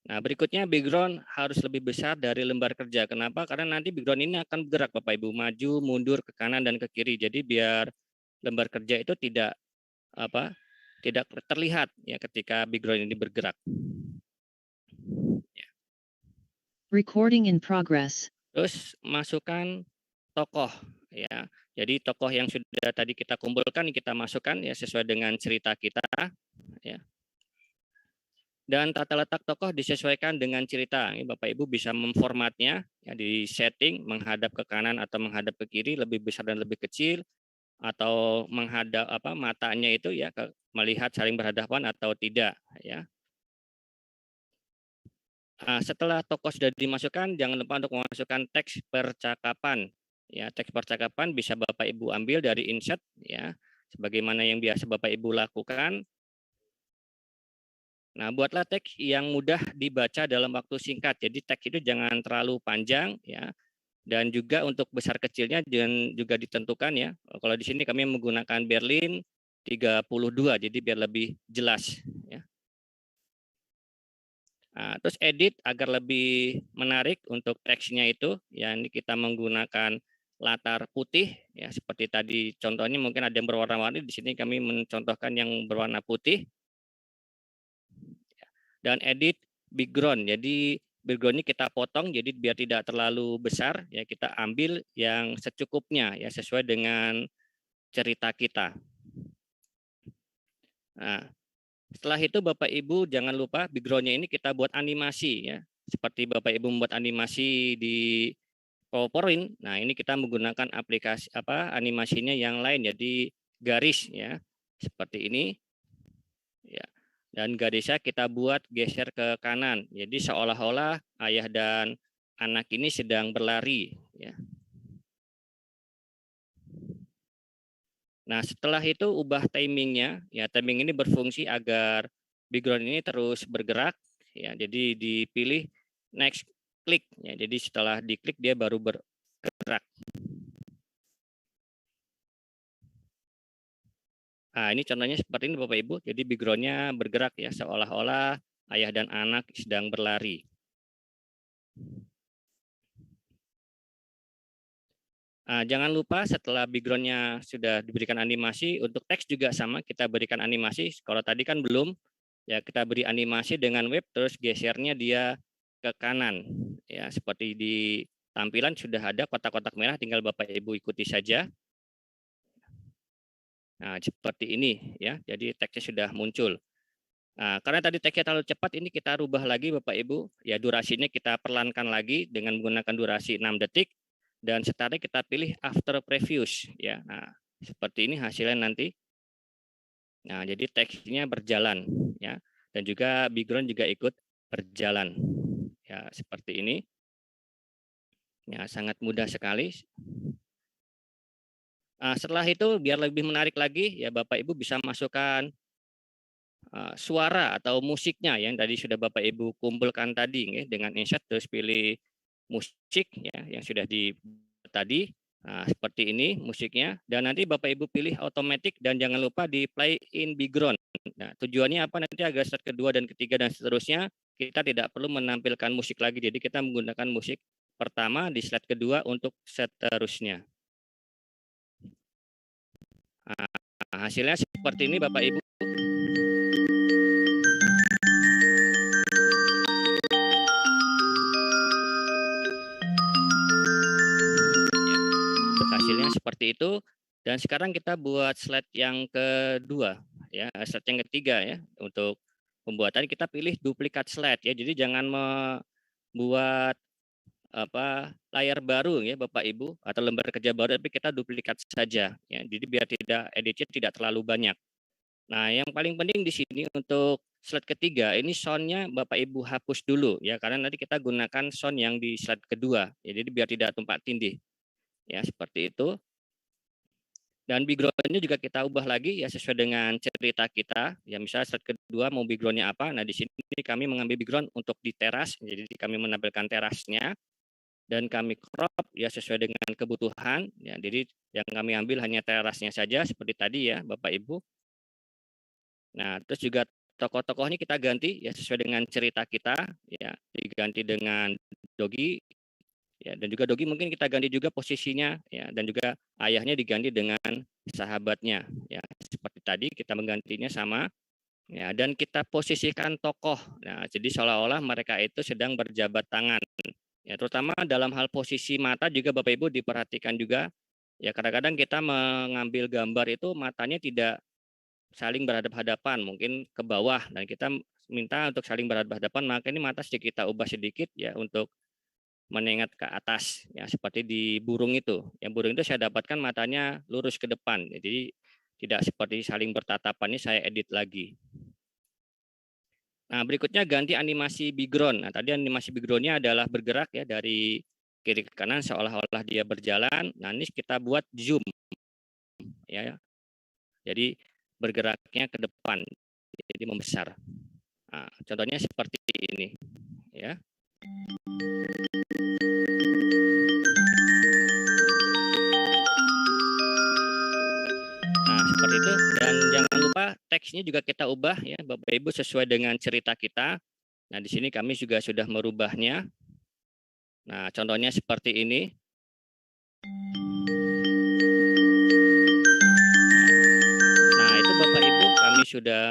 Nah, berikutnya background harus lebih besar dari lembar kerja. Kenapa? Karena nanti background ini akan bergerak Bapak Ibu, maju, mundur ke kanan dan ke kiri. Jadi biar lembar kerja itu tidak terlihat ya ketika background ini bergerak. Recording in progress. Terus masukkan tokoh ya. Jadi tokoh yang sudah tadi kita kumpulkan kita masukkan ya sesuai dengan cerita kita ya. Dan tata letak tokoh disesuaikan dengan cerita. Ini Bapak Ibu bisa memformatnya ya, di setting menghadap ke kanan atau menghadap ke kiri, lebih besar dan lebih kecil, atau menghadap matanya itu ya melihat saling berhadapan atau tidak ya. Nah, setelah tokoh sudah dimasukkan, jangan lupa untuk memasukkan teks percakapan. Ya, teks percakapan bisa Bapak Ibu ambil dari insert ya, sebagaimana yang biasa Bapak Ibu lakukan. Nah, buatlah teks yang mudah dibaca dalam waktu singkat. Jadi teks itu jangan terlalu panjang ya. Dan juga untuk besar kecilnya dan juga ditentukan ya. Kalau di sini kami menggunakan Berlin 32 jadi biar lebih jelas ya. Nah, terus edit agar lebih menarik untuk teksnya itu ya, ini kita menggunakan latar putih ya seperti tadi contohnya mungkin ada yang berwarna-warni, di sini kami mencontohkan yang berwarna putih. Dan edit background. Jadi background ini kita potong jadi biar tidak terlalu besar ya, kita ambil yang secukupnya ya sesuai dengan cerita kita. Nah, setelah itu Bapak Ibu jangan lupa backgroundnya ini kita buat animasi ya. Seperti Bapak Ibu membuat animasi di PowerPoint. Nah, ini kita menggunakan aplikasi animasinya yang lain jadi garis ya. Seperti ini. Ya. Dan garisnya kita buat geser ke kanan. Jadi seolah-olah ayah dan anak ini sedang berlari ya. Nah, setelah itu ubah timingnya. Ya, timing ini berfungsi agar background ini terus bergerak ya. Jadi dipilih next click ya. Jadi setelah diklik dia baru bergerak. Nah, ini contohnya seperti ini Bapak Ibu. Jadi background-nya bergerak ya seolah-olah ayah dan anak sedang berlari. Jangan lupa setelah background-nya sudah diberikan animasi, untuk teks juga sama, kita berikan animasi. Kalau tadi kan belum, ya kita beri animasi dengan web, terus gesernya dia ke kanan. Ya, seperti di tampilan sudah ada kotak-kotak merah, tinggal Bapak Ibu ikuti saja. Nah, seperti ini ya. Jadi teksnya sudah muncul. Nah, karena tadi teksnya terlalu cepat, ini kita rubah lagi Bapak Ibu. Ya, durasinya kita perlankan lagi dengan menggunakan durasi 6 detik. Dan setelahnya kita pilih after previews ya. Nah, seperti ini hasilnya nanti. Nah, jadi teksnya berjalan ya, dan juga background juga ikut berjalan. Ya, seperti ini. Ya, sangat mudah sekali. Setelah itu biar lebih menarik lagi ya, Bapak Ibu bisa masukkan suara atau musiknya yang tadi sudah Bapak Ibu kumpulkan tadi ya, dengan insert, terus pilih musik ya yang sudah di tadi. Nah, seperti ini musiknya, dan nanti Bapak Ibu pilih automatic dan jangan lupa di play in background. Nah, tujuannya apa? Nanti agar slide kedua dan ketiga dan seterusnya kita tidak perlu menampilkan musik lagi. Jadi kita menggunakan musik pertama di slide kedua untuk seterusnya. Nah, hasilnya seperti ini Bapak Ibu. Hasilnya seperti itu. Dan sekarang kita buat slide yang kedua ya, slide yang ketiga ya. Untuk pembuatan kita pilih duplikat slide ya. Jadi jangan membuat layar baru ya Bapak Ibu atau lembar kerja baru, tapi kita duplikat saja ya. Jadi biar tidak editnya tidak terlalu banyak. Nah, yang paling penting di sini untuk slide ketiga ini soundnya Bapak Ibu hapus dulu ya, karena nanti kita gunakan sound yang di slide kedua ya, jadi biar tidak tumpang tindih. Ya, seperti itu. Dan background-nya juga kita ubah lagi ya sesuai dengan cerita kita. Ya, misalnya slide kedua mau background-nya apa. Nah, di sini kami mengambil background untuk di teras. Jadi kami menampilkan terasnya dan kami crop ya sesuai dengan kebutuhan. Ya, jadi yang kami ambil hanya terasnya saja seperti tadi ya, Bapak Ibu. Nah, terus juga tokoh-tokohnya kita ganti ya sesuai dengan cerita kita ya, diganti dengan Dogi. Ya, dan juga Dogi mungkin kita ganti juga posisinya ya, dan juga ayahnya diganti dengan sahabatnya ya, seperti tadi kita menggantinya sama ya, dan kita posisikan tokoh. Nah, jadi seolah-olah mereka itu sedang berjabat tangan ya, terutama dalam hal posisi mata juga Bapak Ibu diperhatikan juga ya. Kadang-kadang kita mengambil gambar itu matanya tidak saling berhadap-hadapan, mungkin ke bawah, dan kita minta untuk saling berhadap-hadapan, maka ini mata sedikit kita ubah sedikit ya untuk menengat ke atas ya, seperti di burung itu. Yang burung itu saya dapatkan matanya lurus ke depan. Jadi tidak seperti saling bertatapan, ini saya edit lagi. Nah, berikutnya ganti animasi background. Nah, tadi animasi background-nya adalah bergerak ya dari kiri ke kanan seolah-olah dia berjalan. Nah, ini kita buat zoom ya. Jadi bergeraknya ke depan. Jadi membesar. Nah, contohnya seperti ini ya. Nah, seperti itu. Dan jangan lupa teksnya juga kita ubah ya Bapak Ibu sesuai dengan cerita kita. Nah, di sini kami juga sudah merubahnya. Nah, contohnya seperti ini. Nah, itu Bapak Ibu kami sudah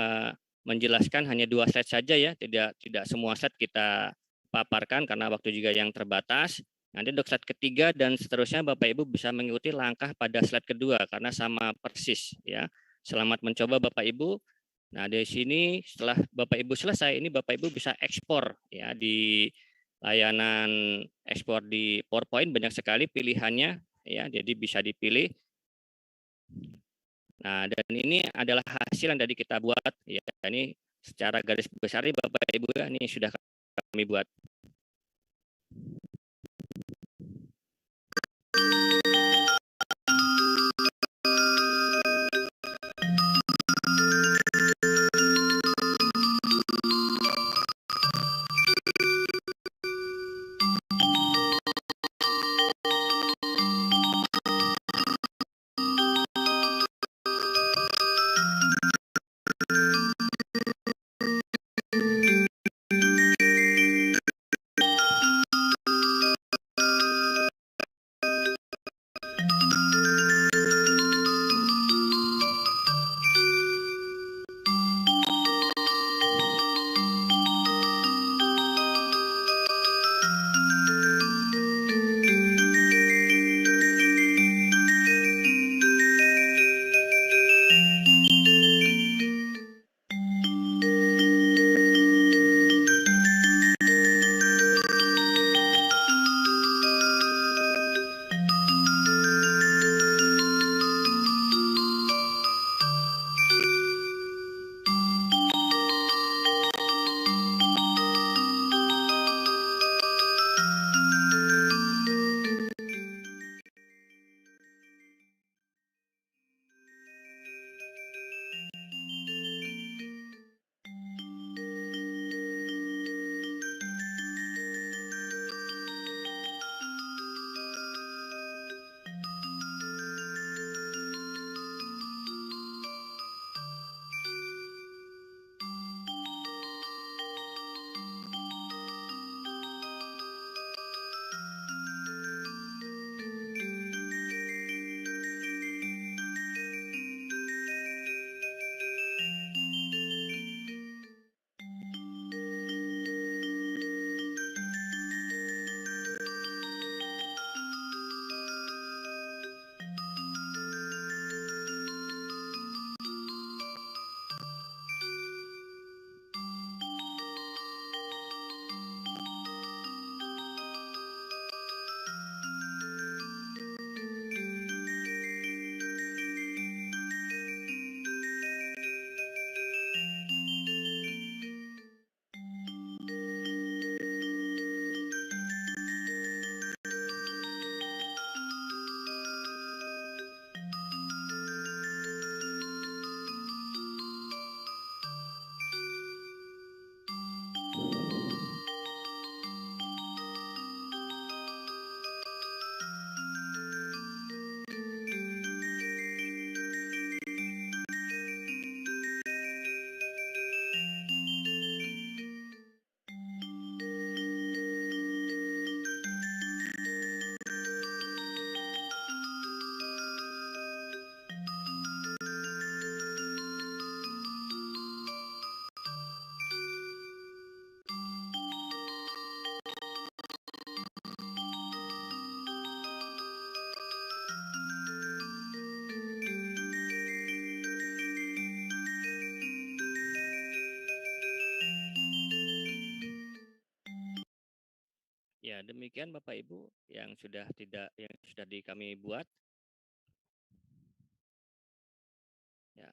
menjelaskan hanya 2 slide saja ya, tidak semua slide kita paparkan karena waktu juga yang terbatas. Nanti untuk slide ketiga dan seterusnya Bapak Ibu bisa mengikuti langkah pada slide kedua karena sama persis ya. Selamat mencoba Bapak Ibu. Nah, di sini setelah Bapak Ibu selesai, ini Bapak Ibu bisa ekspor ya di layanan ekspor di PowerPoint, banyak sekali pilihannya ya. Jadi bisa dipilih. Nah, dan ini adalah hasil yang tadi kita buat ya. Ini secara garis besar ini Bapak Ibu ya, ini sudah kami buat. Ya, demikian Bapak Ibu yang sudah kami buat. Ya.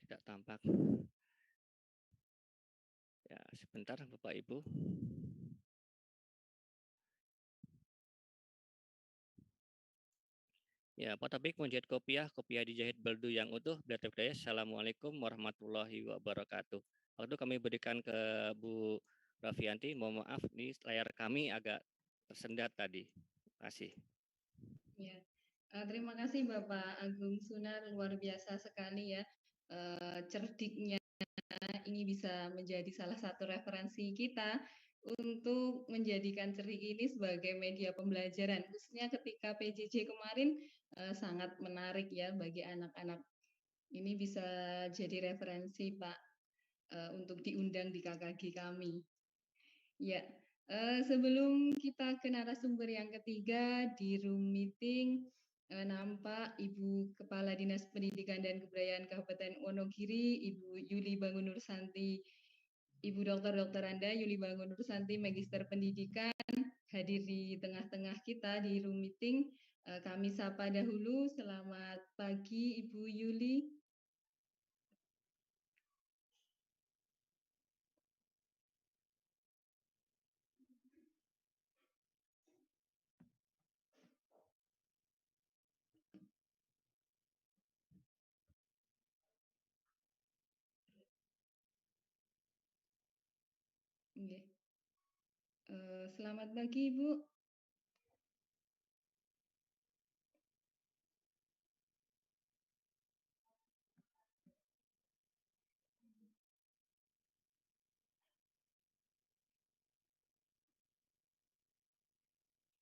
Tidak tampak. Ya, sebentar Bapak Ibu. Ya, Pak Topik menjahit kopiah dijahit beldu yang utuh. Assalamualaikum warahmatullahi wabarakatuh. Waktu kami berikan ke Bu Rofianti, mohon maaf nih layar kami agak tersendat tadi. Terima kasih. Ya, terima kasih Bapak Agung Sunar, luar biasa sekali ya, cerdiknya. Ini bisa menjadi salah satu referensi kita untuk menjadikan cerdik ini sebagai media pembelajaran, khususnya ketika PJJ kemarin sangat menarik ya bagi anak-anak. Ini bisa jadi referensi Pak untuk diundang di KKG kami. Ya, sebelum kita ke narasumber yang ketiga di room meeting, nampak Ibu Kepala Dinas Pendidikan dan Kebudayaan Kabupaten Wonogiri, Ibu Yuli Bangun Nursanti, Ibu Dr. Anda Yuli Bangun Nursanti, Magister Pendidikan, hadir di tengah-tengah kita di room meeting. Kami sapa dahulu. Selamat pagi Ibu Yuli. Selamat pagi Ibu.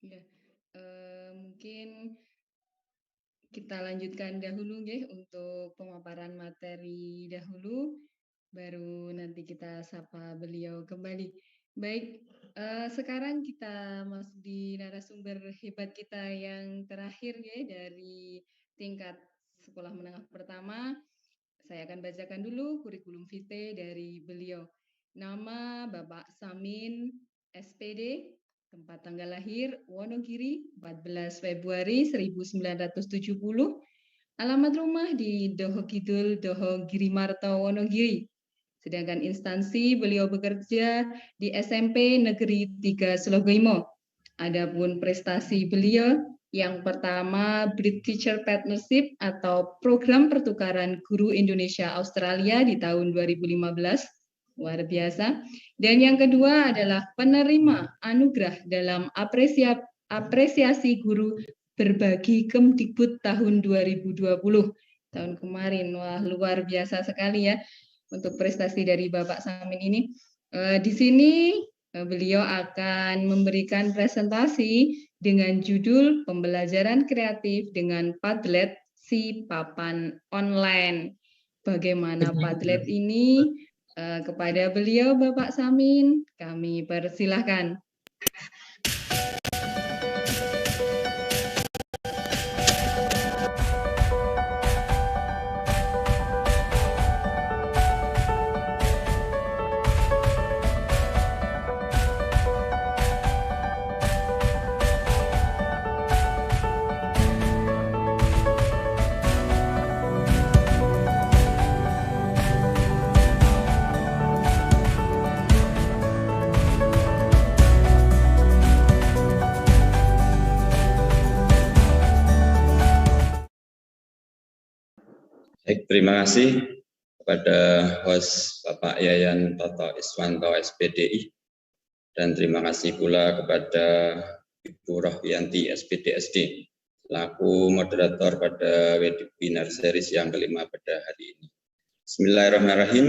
Ya, mungkin kita lanjutkan dahulu ya untuk pemaparan materi dahulu, baru nanti kita sapa beliau kembali. Baik, sekarang kita masuk di narasumber hebat kita yang terakhir ya dari tingkat sekolah menengah pertama. Saya akan bacakan dulu kurikulum vitae dari beliau. Nama Bapak Samin, SPD, tempat tanggal lahir Wonogiri, 14 Februari 1970, alamat rumah di Doho Kidul, Doho Girimarto, Wonogiri. Sedangkan instansi beliau bekerja di SMP Negeri 3 Slogoimo. Adapun prestasi beliau, yang pertama Bridge Teacher Partnership atau program pertukaran guru Indonesia-Australia di tahun 2015, luar biasa. Dan yang kedua adalah penerima anugerah dalam apresiasi guru berbagi Kemdikbud tahun 2020, tahun kemarin. Wah, luar biasa sekali ya untuk prestasi dari Bapak Samin ini. Di sini beliau akan memberikan presentasi dengan judul Pembelajaran Kreatif dengan Padlet si Papan Online. Bagaimana Padlet ini? Kepada beliau Bapak Samin, kami persilahkan. Baik, terima kasih kepada host Bapak Yayan Toto Iswanto SPDI, dan terima kasih pula kepada Ibu Rofianti SPDSD selaku moderator pada webinar series yang kelima pada hari ini. Bismillahirrahmanirrahim.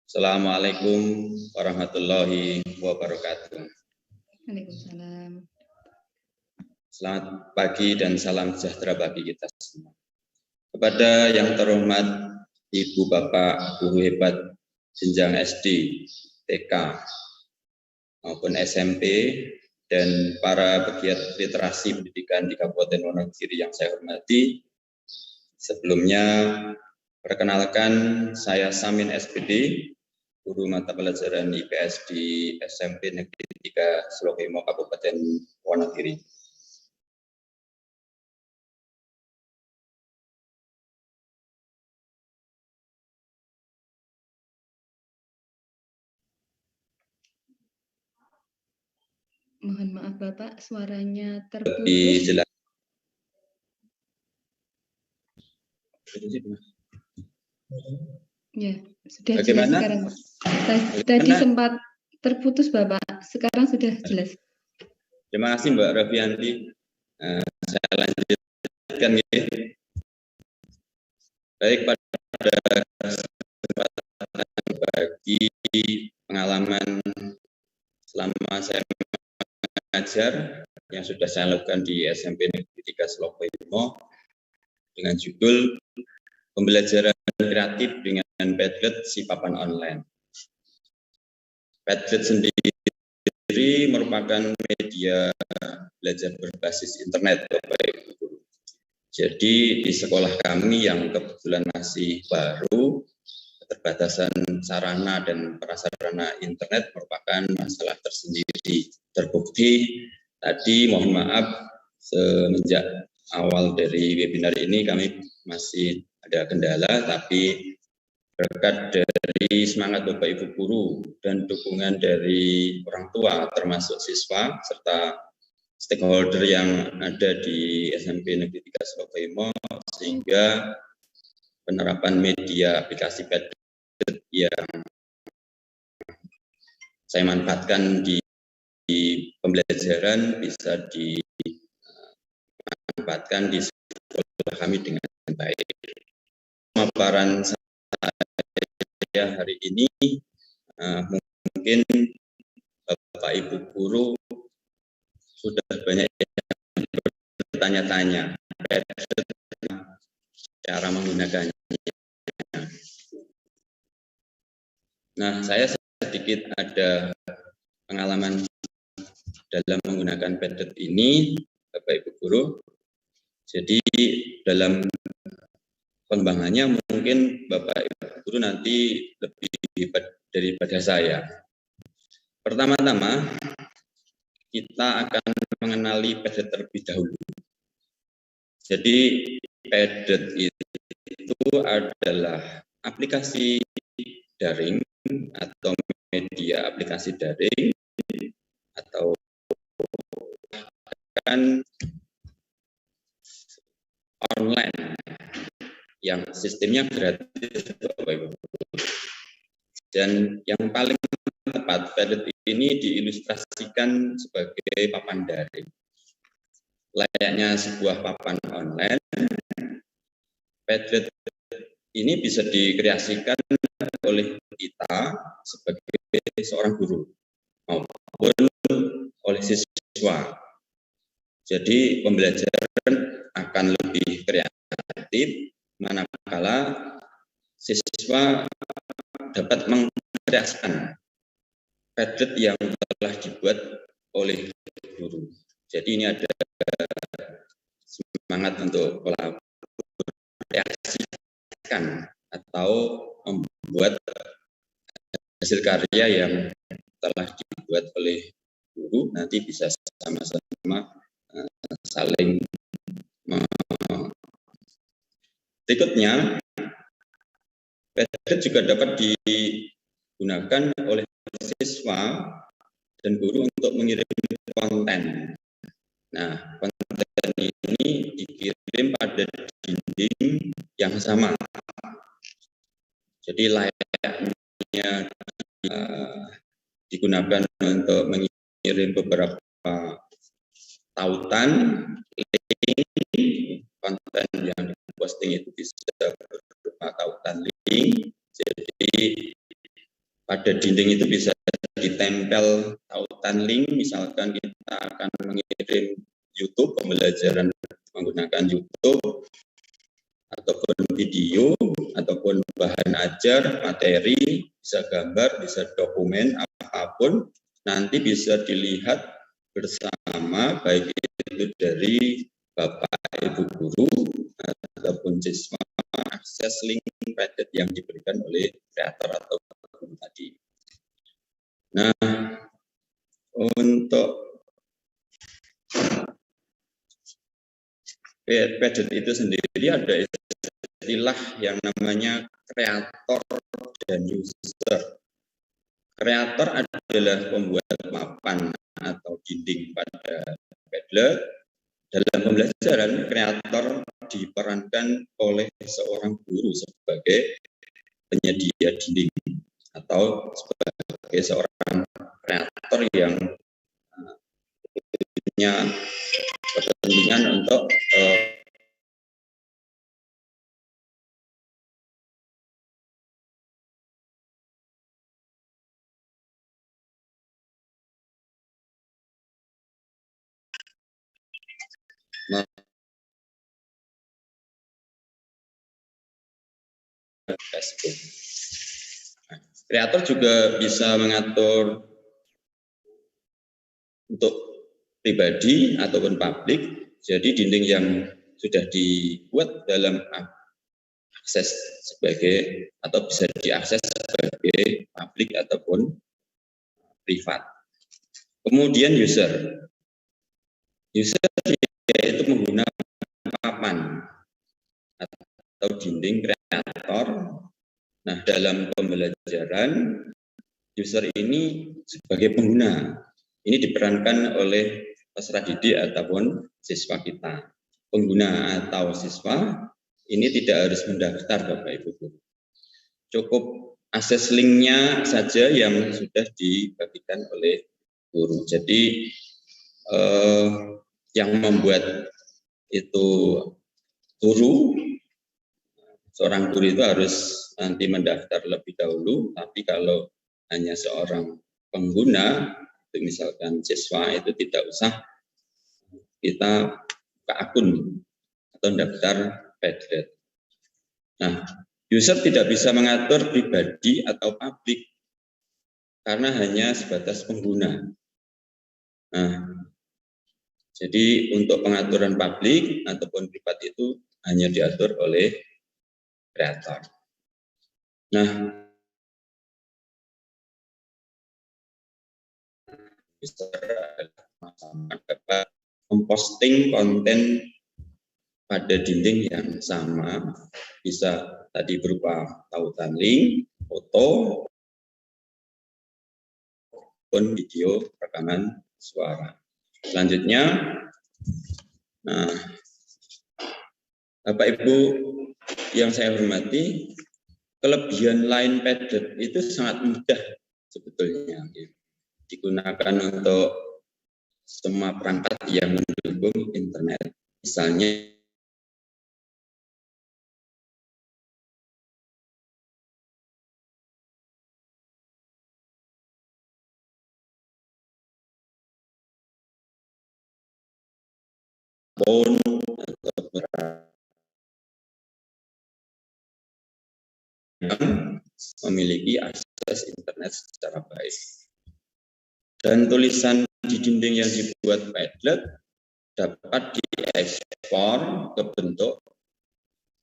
Assalamualaikum warahmatullahi wabarakatuh. Waalaikumsalam. Selamat pagi dan salam sejahtera bagi kita semua. Kepada yang terhormat Ibu Bapak Guru Hebat jenjang SD, TK, maupun SMP, dan para pegiat literasi pendidikan di Kabupaten Wonogiri yang saya hormati, sebelumnya perkenalkan saya Samin SPD, guru mata pelajaran IPS di SMP Negeri 3 Slokimo, Kabupaten Wonogiri. Mohon maaf Bapak, suaranya terputus. Lebih jelas. Ya, sudah Bagaimana? jelas sekarang. Tadi sempat terputus Bapak, sekarang sudah jelas. Terima kasih Mbak Rofianti. Saya lanjutkan ya. Baik, pada kesempatan bagi pengalaman selama saya mengajar yang sudah saya lakukan di SMP Negeri 3 Slokimo dengan judul Pembelajaran Kreatif dengan Padlet si Papan Online. Padlet sendiri merupakan media belajar berbasis internet, Bapak Ibu. Jadi di sekolah kami yang kebetulan masih baru, keterbatasan sarana dan prasarana internet merupakan masalah tersendiri. Terbukti tadi, mohon maaf, semenjak awal dari webinar ini kami masih ada kendala, tapi berkat dari semangat Bapak Ibu guru dan dukungan dari orang tua termasuk siswa serta stakeholder yang ada di SMP Negeri 3 Slokimo, sehingga penerapan media aplikasi Padlet yang saya manfaatkan di pembelajaran bisa dimanfaatkan di sekolah kami dengan baik. Pemaparan saya hari ini mungkin Bapak Ibu guru sudah banyak yang bertanya-tanya cara menggunakannya. Nah, saya sedikit ada pengalaman dalam menggunakan Padlet ini, Bapak Ibu guru. Jadi dalam pengembangannya mungkin Bapak Ibu guru nanti lebih daripada saya. Pertama-tama kita akan mengenali Padlet terlebih dahulu. Jadi Padlet itu adalah aplikasi daring atau media aplikasi daring atau kan online yang sistemnya gratis, Bapak Ibu. Dan yang paling tepat, Padlet ini diilustrasikan sebagai papan daring. Layaknya sebuah papan online, Padlet ini bisa dikreasikan oleh kita sebagai seorang guru maupun oleh siswa. Jadi pembelajaran akan lebih kreatif manakala siswa dapat mengkreasikan Padlet yang telah dibuat oleh guru. Jadi ini ada semangat untuk kolaborasikan atau membuat hasil karya yang telah dibuat oleh guru nanti bisa sama-sama saling. Berikutnya, Padlet juga dapat digunakan oleh siswa dan guru untuk mengirim konten. Nah, konten ini dikirim pada dinding yang sama. Jadi layaknya digunakan untuk mengirim beberapa tautan, link, konten yang diposting itu bisa berupa tautan link. Jadi pada dinding itu bisa ditempel tautan link, misalkan kita akan mengirim YouTube, pembelajaran menggunakan YouTube, ataupun video, ataupun bahan ajar, materi, bisa gambar, bisa dokumen, apapun, nanti bisa dilihat bersama, baik itu dari Bapak Ibu guru ataupun siswa, akses link Padlet yang diberikan oleh kreator atau guru tadi. Nah, untuk Padlet itu sendiri ada istilah yang namanya kreator dan user. Kreator adalah pembuat papan atau dinding pada Padlet. Dalam pembelajaran, kreator diperankan oleh seorang guru sebagai penyedia dinding atau sebagai seorang kreator yang punya kepentingan untuk Facebook. Kreator juga bisa mengatur untuk pribadi ataupun publik. Jadi dinding yang sudah dibuat dalam akses sebagai atau bisa diakses sebagai publik ataupun privat. Kemudian user yaitu menggunakan papan atau dinding kreator. Nah, dalam pembelajaran user ini sebagai pengguna ini diperankan oleh peserta didik ataupun siswa kita. Pengguna atau siswa ini tidak harus mendaftar Bapak Ibu Guru. Cukup akses linknya saja yang sudah dibagikan oleh guru. Jadi yang membuat itu guru, seorang guru itu harus nanti mendaftar lebih dahulu, tapi kalau hanya seorang pengguna, misalkan siswa itu tidak usah kita buka akun atau daftar Padlet. Nah, user tidak bisa mengatur pribadi atau publik karena hanya sebatas pengguna. Nah, jadi untuk pengaturan publik ataupun privat itu hanya diatur oleh kreator. Nah, dapat memposting konten pada dinding yang sama, bisa tadi berupa tautan link, foto, maupun video rekaman suara. Selanjutnya, nah, Bapak Ibu yang saya hormati, kelebihan lain Padlet itu sangat mudah sebetulnya. Digunakan untuk semua perangkat yang mendukung internet. Misalnya phone atau memiliki akses internet secara baik. Dan tulisan di dinding yang dibuat Padlet dapat diekspor ke bentuk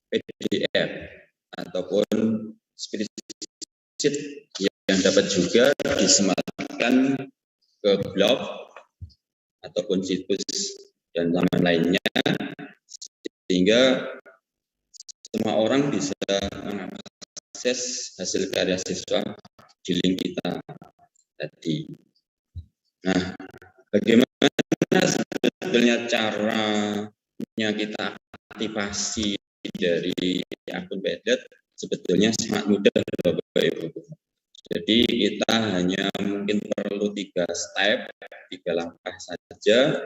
PDF ataupun spreadsheet yang dapat juga disematkan ke blog ataupun situs dan laman lainnya, sehingga semua orang bisa mengakses hasil karya siswa di link kita tadi. Nah, bagaimana sebetulnya caranya kita aktivasi dari akun Padlet? Sebetulnya sangat mudah Bapak Ibu. Jadi kita hanya mungkin perlu 3 step, 3 langkah saja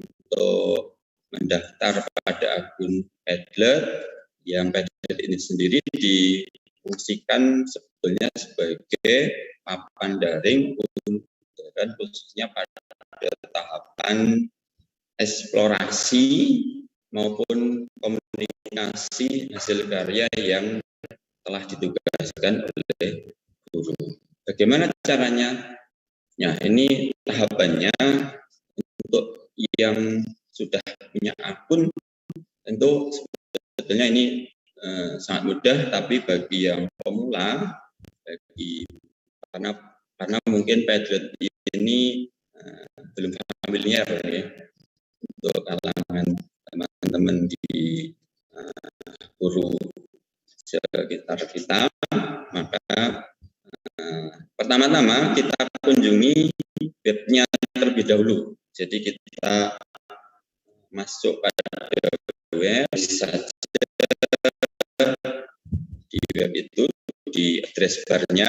untuk mendaftar pada akun Padlet. Yang Padlet ini sendiri difungsikan sebetulnya sebagai papan daring dan khususnya pada tahapan eksplorasi maupun komunikasi hasil karya yang telah ditugaskan oleh guru. Bagaimana caranya? Nah, ini tahapannya untuk yang sudah punya akun tentu sebetulnya ini sangat mudah, tapi bagi yang pemula, bagi karena mungkin Padlet ini belum familiar ya untuk kalangan teman-teman di guru sekitar kita. Maka pertama-tama kita kunjungi webnya terlebih dahulu. Jadi kita masuk pada web saja, di web itu di address barnya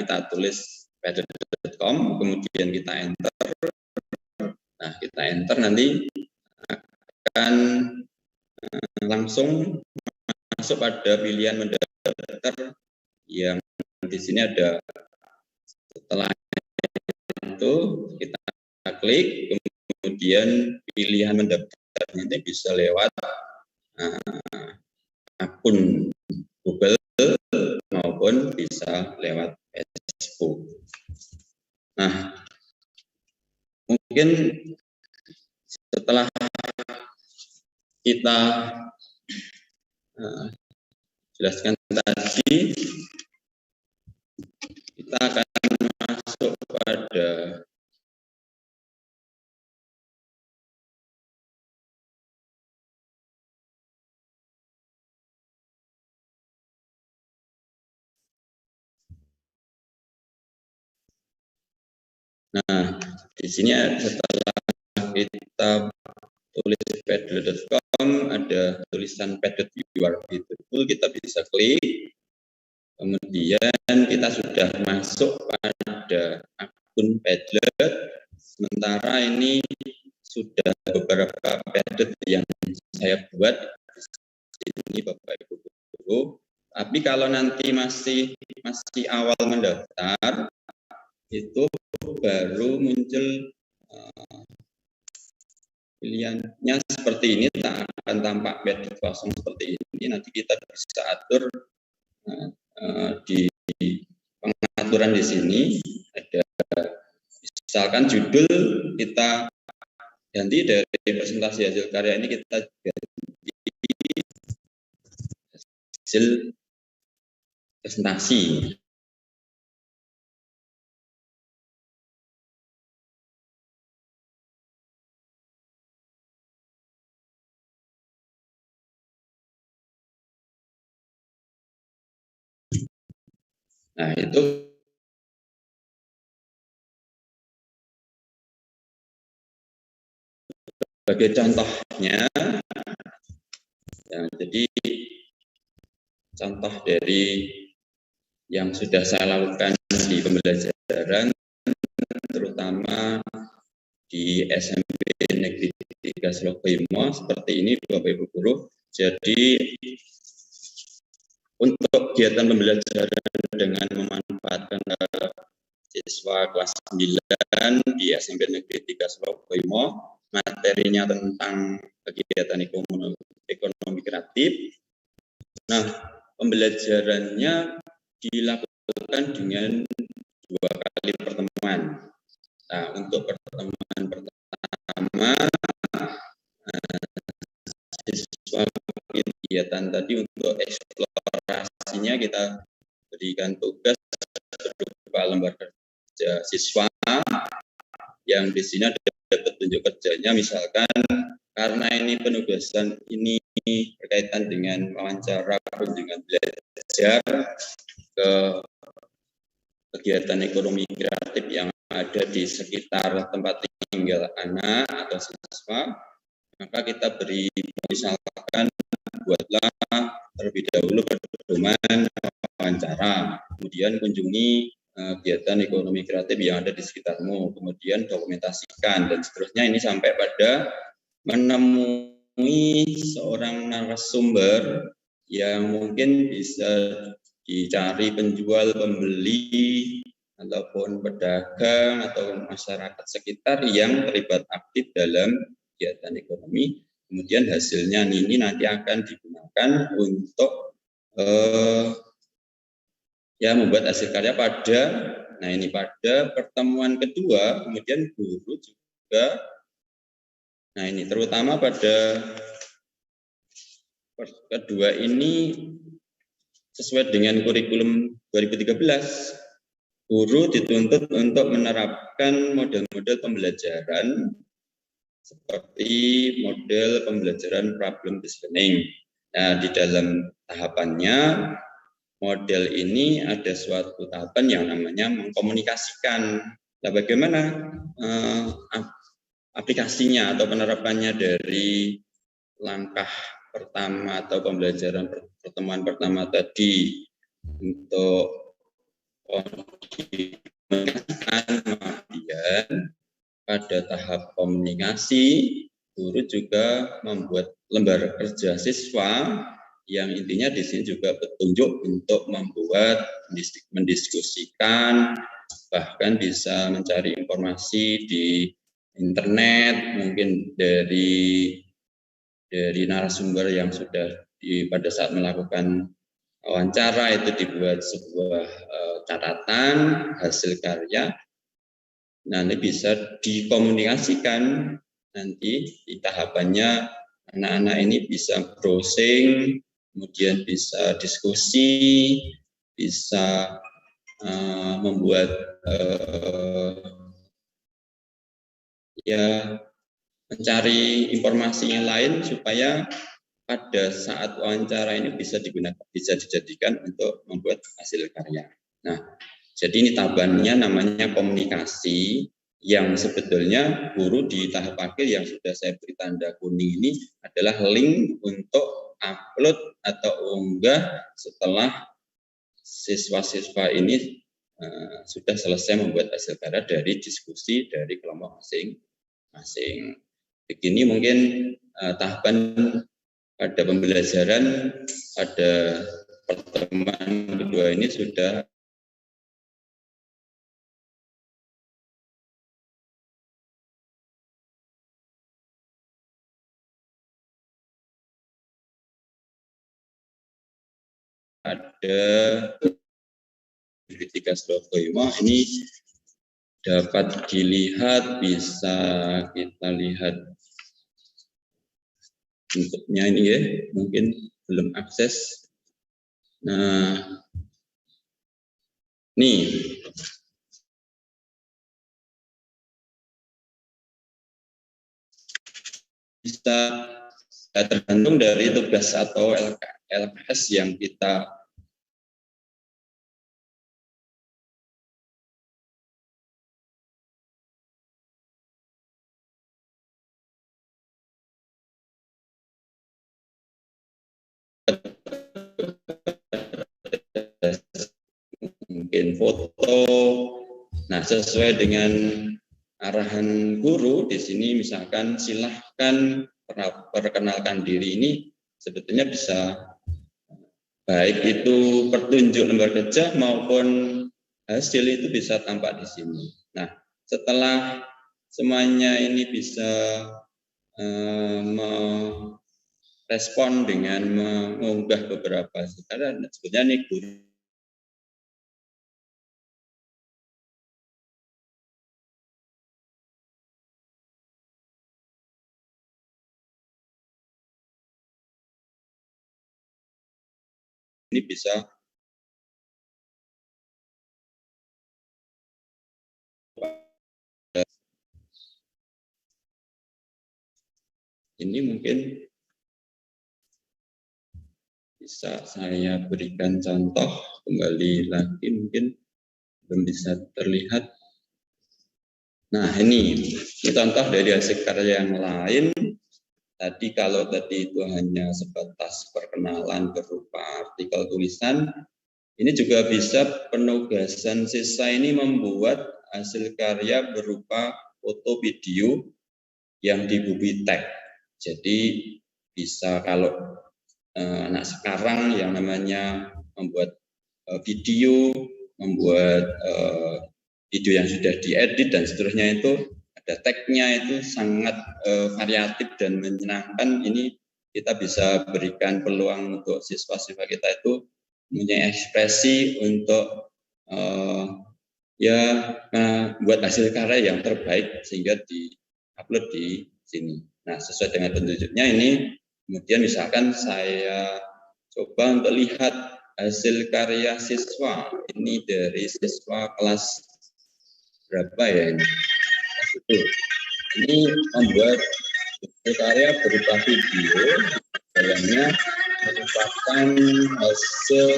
kita tulis padlet.com, kemudian kita enter. Nah, kita enter nanti akan langsung masuk pada pilihan mendaftar yang di sini ada. Setelah itu kita klik, kemudian pilihan mendaftar ini bisa lewat akun Google maupun bisa lewat Facebook. Nah, mungkin setelah kita jelaskan tadi, kita akan masuk pada di sini setelah kita tulis padlet.com ada tulisan Padlet URL itu, kita bisa klik. Kemudian kita sudah masuk pada akun Padlet. Sementara ini sudah beberapa Padlet yang saya buat di sini Bapak Ibu guru. Tapi kalau nanti masih awal mendaftar, itu baru muncul pilihannya seperti ini, tak akan tampak Padlet kosong seperti ini. Nanti kita bisa atur di pengaturan di sini. Ada misalkan judul kita ganti dari presentasi hasil karya ini, kita ganti hasil presentasi. Nah, itu sebagai contohnya. Ya, jadi contoh dari yang sudah saya lakukan di pembelajaran, terutama di SMP Negeri 3 Slogoimo, seperti ini Bapak Ibu guru. Jadi untuk kegiatan pembelajaran dengan memanfaatkan siswa kelas 9 di SMP Negeri 3 Slogoimo, materinya tentang kegiatan ekonomi kreatif. Nah, pembelajarannya dilakukan dengan 2 kali pertemuan. Nah, untuk pertemuan pertama, siswa kegiatan tadi untuk eksplorasinya kita berikan tugas berupa lembar kerja siswa yang di sini ada petunjuk kerjanya. Misalkan karena ini penugasan ini berkaitan dengan wawancara kunjungan belajar ke kegiatan ekonomi kreatif yang ada di sekitar tempat tinggal anak atau siswa, maka kita beri misalkan buatlah terlebih dahulu pedoman wawancara, kemudian kunjungi kegiatan ekonomi kreatif yang ada di sekitarmu, kemudian dokumentasikan dan seterusnya. Ini sampai pada menemui seorang narasumber yang mungkin bisa dicari penjual, pembeli, ataupun pedagang atau masyarakat sekitar yang terlibat aktif dalam kegiatan ekonomi. Kemudian hasilnya ini nanti akan digunakan untuk membuat hasil karya pada pertemuan kedua. Kemudian guru juga, terutama pada kedua ini sesuai dengan kurikulum 2013. guru dituntut untuk menerapkan model-model pembelajaran seperti model pembelajaran problem based learning. Nah, di dalam tahapannya model ini ada suatu tahapan yang namanya mengkomunikasikan. Nah, bagaimana aplikasinya atau penerapannya dari langkah pertama atau pembelajaran pertemuan pertama tadi untuk kemudian pada tahap komunikasi, guru juga membuat lembar kerja siswa yang intinya di sini juga petunjuk untuk membuat, mendiskusikan, bahkan bisa mencari informasi di internet, mungkin dari narasumber yang sudah pada saat melakukan wawancara itu dibuat sebuah catatan hasil karya. Nanti bisa dikomunikasikan, nanti di tahapannya anak-anak ini bisa browsing, kemudian bisa diskusi, bisa membuat mencari informasi yang lain supaya pada saat wawancara ini bisa dijadikan untuk membuat hasil karya. Nah, jadi ini tahapannya namanya komunikasi, yang sebetulnya guru di tahap akhir yang sudah saya beri tanda kuning ini adalah link untuk upload atau unggah setelah siswa-siswa ini sudah selesai membuat hasil karya dari diskusi dari kelompok masing-masing. Begini mungkin tahapan pada pembelajaran pada pertemuan kedua ini sudah ada ketika Stokoimo ini dapat dilihat, bisa kita lihat bentuknya ini ya, mungkin belum akses. Nah, nih bisa tergantung dari tugas atau LKS yang kita mungkin foto. Nah, sesuai dengan arahan guru di sini, misalkan silahkan perkenalkan diri, ini sebetulnya bisa baik itu petunjuk lembar kerja maupun hasil itu bisa tampak di sini. Nah, setelah semuanya ini bisa merespon dengan mengunggah beberapa sekarang, sebetulnya nih guru ini bisa ini mungkin bisa saya berikan contoh kembali lagi, mungkin belum bisa terlihat. Nah, ini contoh dari hasil karya yang lain. Tadi kalau tadi itu hanya sebatas perkenalan berupa artikel tulisan, ini juga bisa penugasan siswa ini membuat hasil karya berupa foto video yang dibubui tag. Jadi bisa kalau anak sekarang yang namanya membuat video, membuat video yang sudah diedit dan seterusnya, itu ada tag-nya, itu sangat variatif dan menyenangkan. Ini kita bisa berikan peluang untuk siswa-siswa kita itu punya ekspresi untuk buat hasil karya yang terbaik sehingga di-upload di sini. Nah, sesuai dengan petunjuknya ini, kemudian misalkan saya coba untuk lihat hasil karya siswa ini dari siswa kelas berapa ya ini? Ini membuat hasil karya berupa video, dalamnya merupakan hasil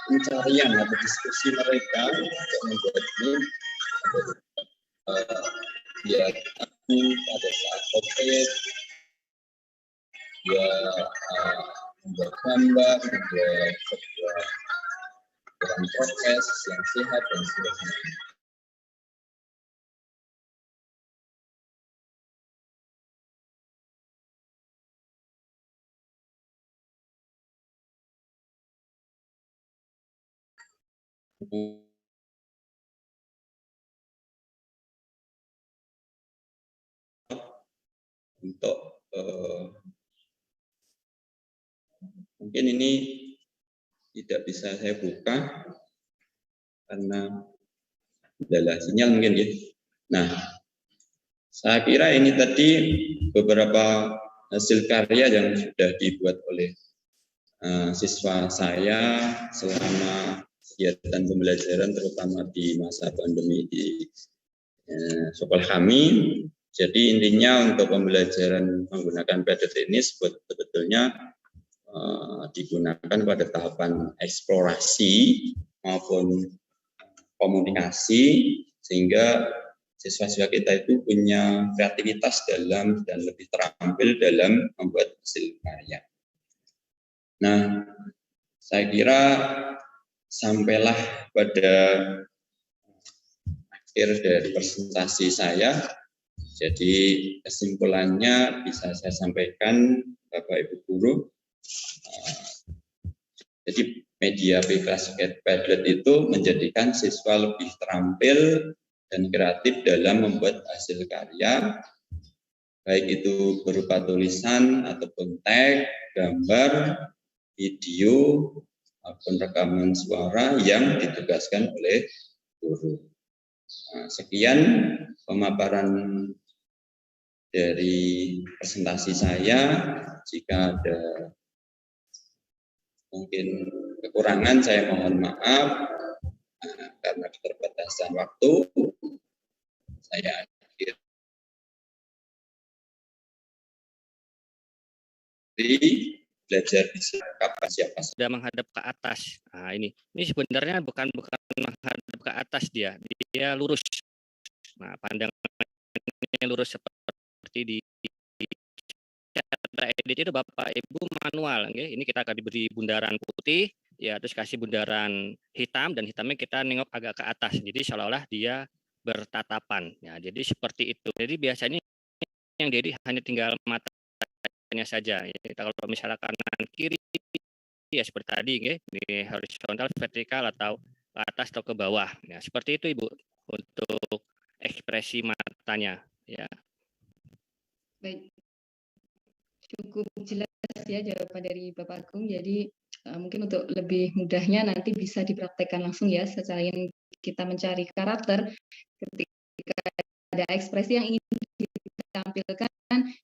pencarian atau diskusi mereka untuk membuat ini kegiatan pada saat COVID, ya membuat gambar, membuat sebuah proses yang sehat dan sebagainya. Untuk mungkin ini tidak bisa saya buka karena adalah sinyal mungkin ya. Nah, saya kira ini tadi beberapa hasil karya yang sudah dibuat oleh siswa saya selama kegiatan pembelajaran terutama di masa pandemi di sekolah kami. Jadi intinya untuk pembelajaran menggunakan PDT ini sebetulnya digunakan pada tahapan eksplorasi maupun komunikasi sehingga siswa-siswa kita itu punya kreativitas dalam dan lebih terampil dalam membuat hasil karya. Nah, saya kira sampailah pada akhir dari presentasi saya. Jadi kesimpulannya bisa saya sampaikan Bapak Ibu Guru. Jadi media Bebas Padlet itu menjadikan siswa lebih terampil dan kreatif dalam membuat hasil karya, baik itu berupa tulisan ataupun teks, gambar, video, maupun rekaman suara yang ditugaskan oleh guru. Nah, sekian pemaparan dari presentasi saya. Jika ada mungkin kekurangan, saya mohon maaf karena keterbatasan waktu. Saya akhiri belajar bisa kapan siapa sudah menghadap ke atas. Nah, ini sebenarnya bukan menghadap ke atas, dia lurus. Nah, pandangannya lurus seperti di cara edit itu Bapak Ibu manual, okay? Ini kita akan diberi bundaran putih, ya, terus kasih bundaran hitam dan hitamnya kita nengok agak ke atas. Jadi seolah-olah dia bertatapan. Ya, jadi seperti itu. Jadi biasanya yang jadi hanya tinggal matanya saja. Ya. Kalau misalnya kanan kiri ya seperti tadi, okay? Di horizontal, vertikal atau ke atas atau ke bawah. Ya, seperti itu Ibu untuk ekspresi matanya. Ya. Baik. Cukup jelas ya jawaban dari Bapak Agung. Jadi mungkin untuk lebih mudahnya nanti bisa dipraktekkan langsung ya, selain kita mencari karakter, ketika ada ekspresi yang ingin ditampilkan,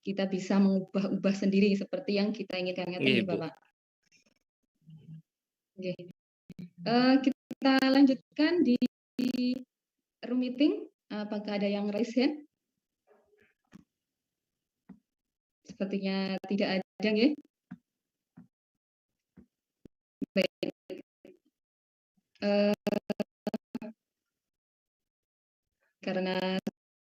kita bisa mengubah-ubah sendiri seperti yang kita inginkan. Iya, Bapak. Oke. Kita lanjutkan di room meeting. Apakah ada yang raise hand? Sepertinya tidak ada, ya. Baik. Karena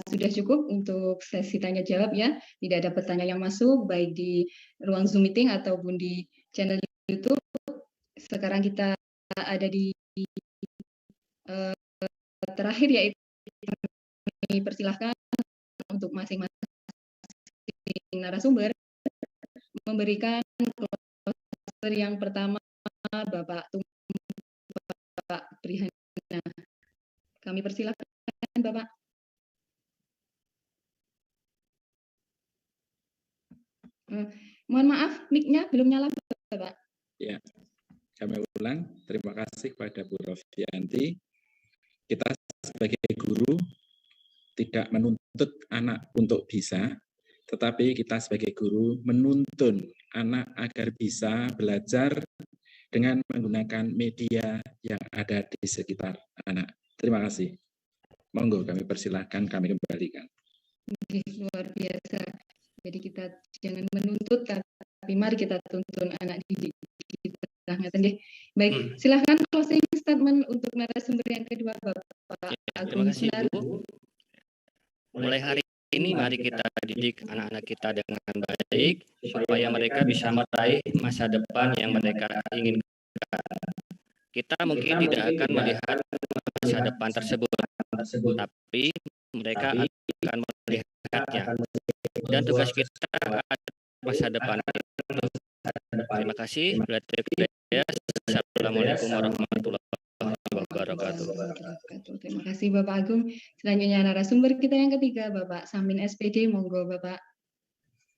sudah cukup untuk sesi tanya jawab ya, tidak ada pertanyaan yang masuk baik di ruang Zoom meeting ataupun di channel YouTube. Sekarang kita ada di terakhir, yaitu kami persilahkan untuk masing-masing narasumber memberikan closer yang pertama. Bapak Brihana, kami persilahkan Bapak. Mohon maaf, mic-nya belum nyala Bapak. Ya, kami ulang. Terima kasih kepada Bu Rofianti. Kita sebagai guru tidak menuntut anak untuk bisa, tetapi kita sebagai guru menuntun anak agar bisa belajar dengan menggunakan media yang ada di sekitar anak. Terima kasih. Monggo kami persilahkan, kami kembalikan. Oke, luar biasa. Jadi kita jangan menuntut, tapi mari kita tuntun anak didik kita. Baik, silahkan closing statement untuk narasumber yang kedua, Bapak Agung. Terima kasih, Bu. Mulai hari ini mari kita didik anak-anak kita dengan baik supaya mereka bisa meraih masa depan yang mereka inginkan. Kita mungkin tidak akan melihat masa depan tersebut, tapi mereka akan melihatnya. Dan tugas kita adalah masa depan itu. Terima kasih. Assalamualaikum warahmatullahi wabarakatuh. Terima kasih Bapak Agung. Selanjutnya narasumber kita yang ketiga, Bapak Samin SPD. Monggo Bapak.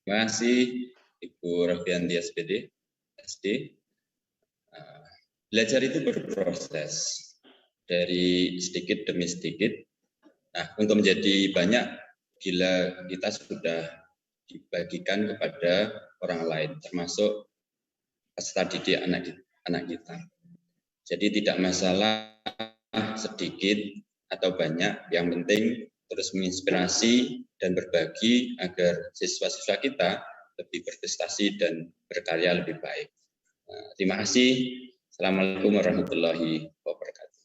Terima kasih Ibu Rofianti SPD, SD. Belajar itu berproses dari sedikit demi sedikit. Nah, untuk menjadi banyak bila kita sudah dibagikan kepada orang lain, termasuk peserta didik anak kita. Jadi tidak masalah sedikit atau banyak, yang penting terus menginspirasi dan berbagi agar siswa-siswa kita lebih berprestasi dan berkarya lebih baik. Terima kasih. Assalamualaikum warahmatullahi wabarakatuh.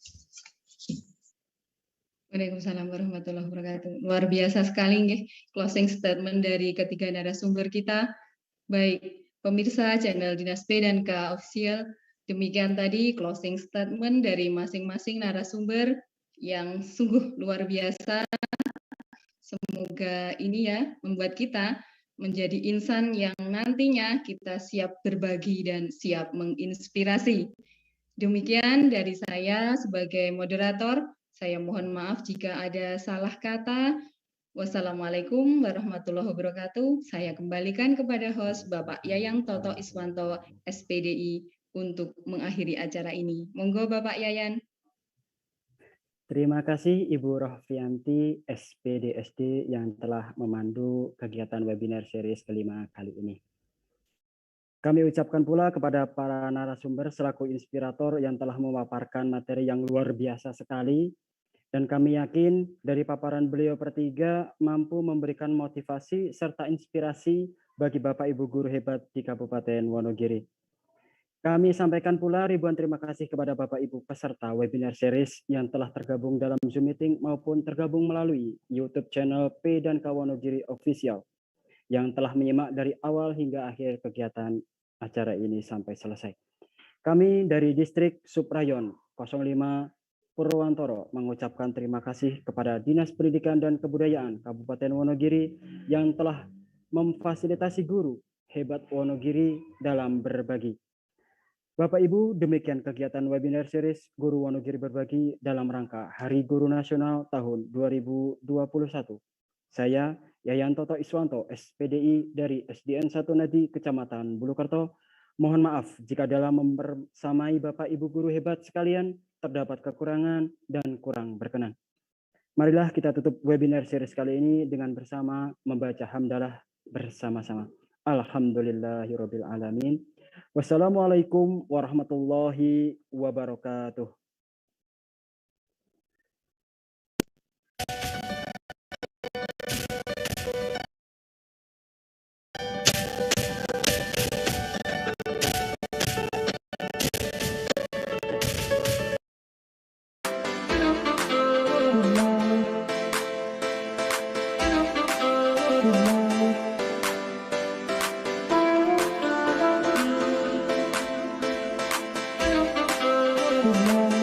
Waalaikumsalam warahmatullahi wabarakatuh. Luar biasa sekali nih closing statement dari ketiga narasumber kita. Baik, pemirsa channel Dinas P dan K Official. Demikian tadi closing statement dari masing-masing narasumber yang sungguh luar biasa. Semoga ini ya membuat kita menjadi insan yang nantinya kita siap berbagi dan siap menginspirasi. Demikian dari saya sebagai moderator. Saya mohon maaf jika ada salah kata. Wassalamualaikum warahmatullahi wabarakatuh. Saya kembalikan kepada host Bapak Yayan Toto Iswanto, SPDI, untuk mengakhiri acara ini. Monggo Bapak Yayan. Terima kasih Ibu Rofianti, SPD SD, yang telah memandu kegiatan webinar series kelima kali ini. Kami ucapkan pula kepada para narasumber selaku inspirator yang telah memaparkan materi yang luar biasa sekali, dan kami yakin dari paparan beliau bertiga mampu memberikan motivasi serta inspirasi bagi Bapak Ibu guru hebat di Kabupaten Wonogiri. Kami sampaikan pula ribuan terima kasih kepada Bapak Ibu peserta webinar series yang telah tergabung dalam Zoom meeting maupun tergabung melalui YouTube channel P dan K Wonogiri Official yang telah menyimak dari awal hingga akhir kegiatan acara ini sampai selesai. Kami dari Distrik Suprayon 05 Purwantoro mengucapkan terima kasih kepada Dinas Pendidikan dan Kebudayaan Kabupaten Wonogiri yang telah memfasilitasi guru hebat Wonogiri dalam berbagi. Bapak Ibu, demikian kegiatan webinar series Guru Wonogiri Berbagi dalam rangka Hari Guru Nasional tahun 2021. Saya Yayan Toto Iswanto, SPDI dari SDN 1 Nadi, Kecamatan Bulukerto. Mohon maaf jika dalam membersamai Bapak Ibu guru hebat sekalian terdapat kekurangan dan kurang berkenan. Marilah kita tutup webinar series kali ini dengan bersama membaca hamdalah bersama-sama. Alhamdulillahirabbil alamin. Wassalamualaikum warahmatullahi wabarakatuh. Good morning.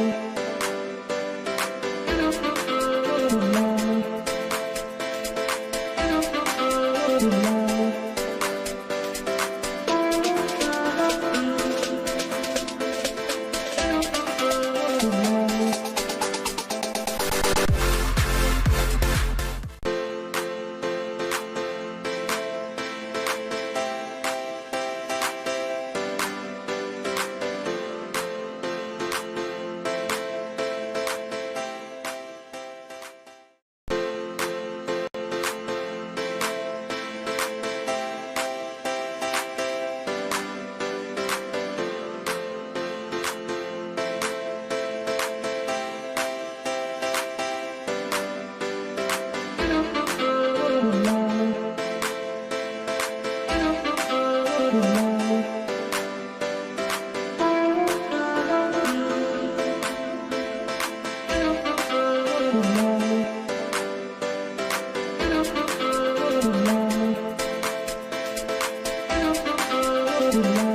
Jumlah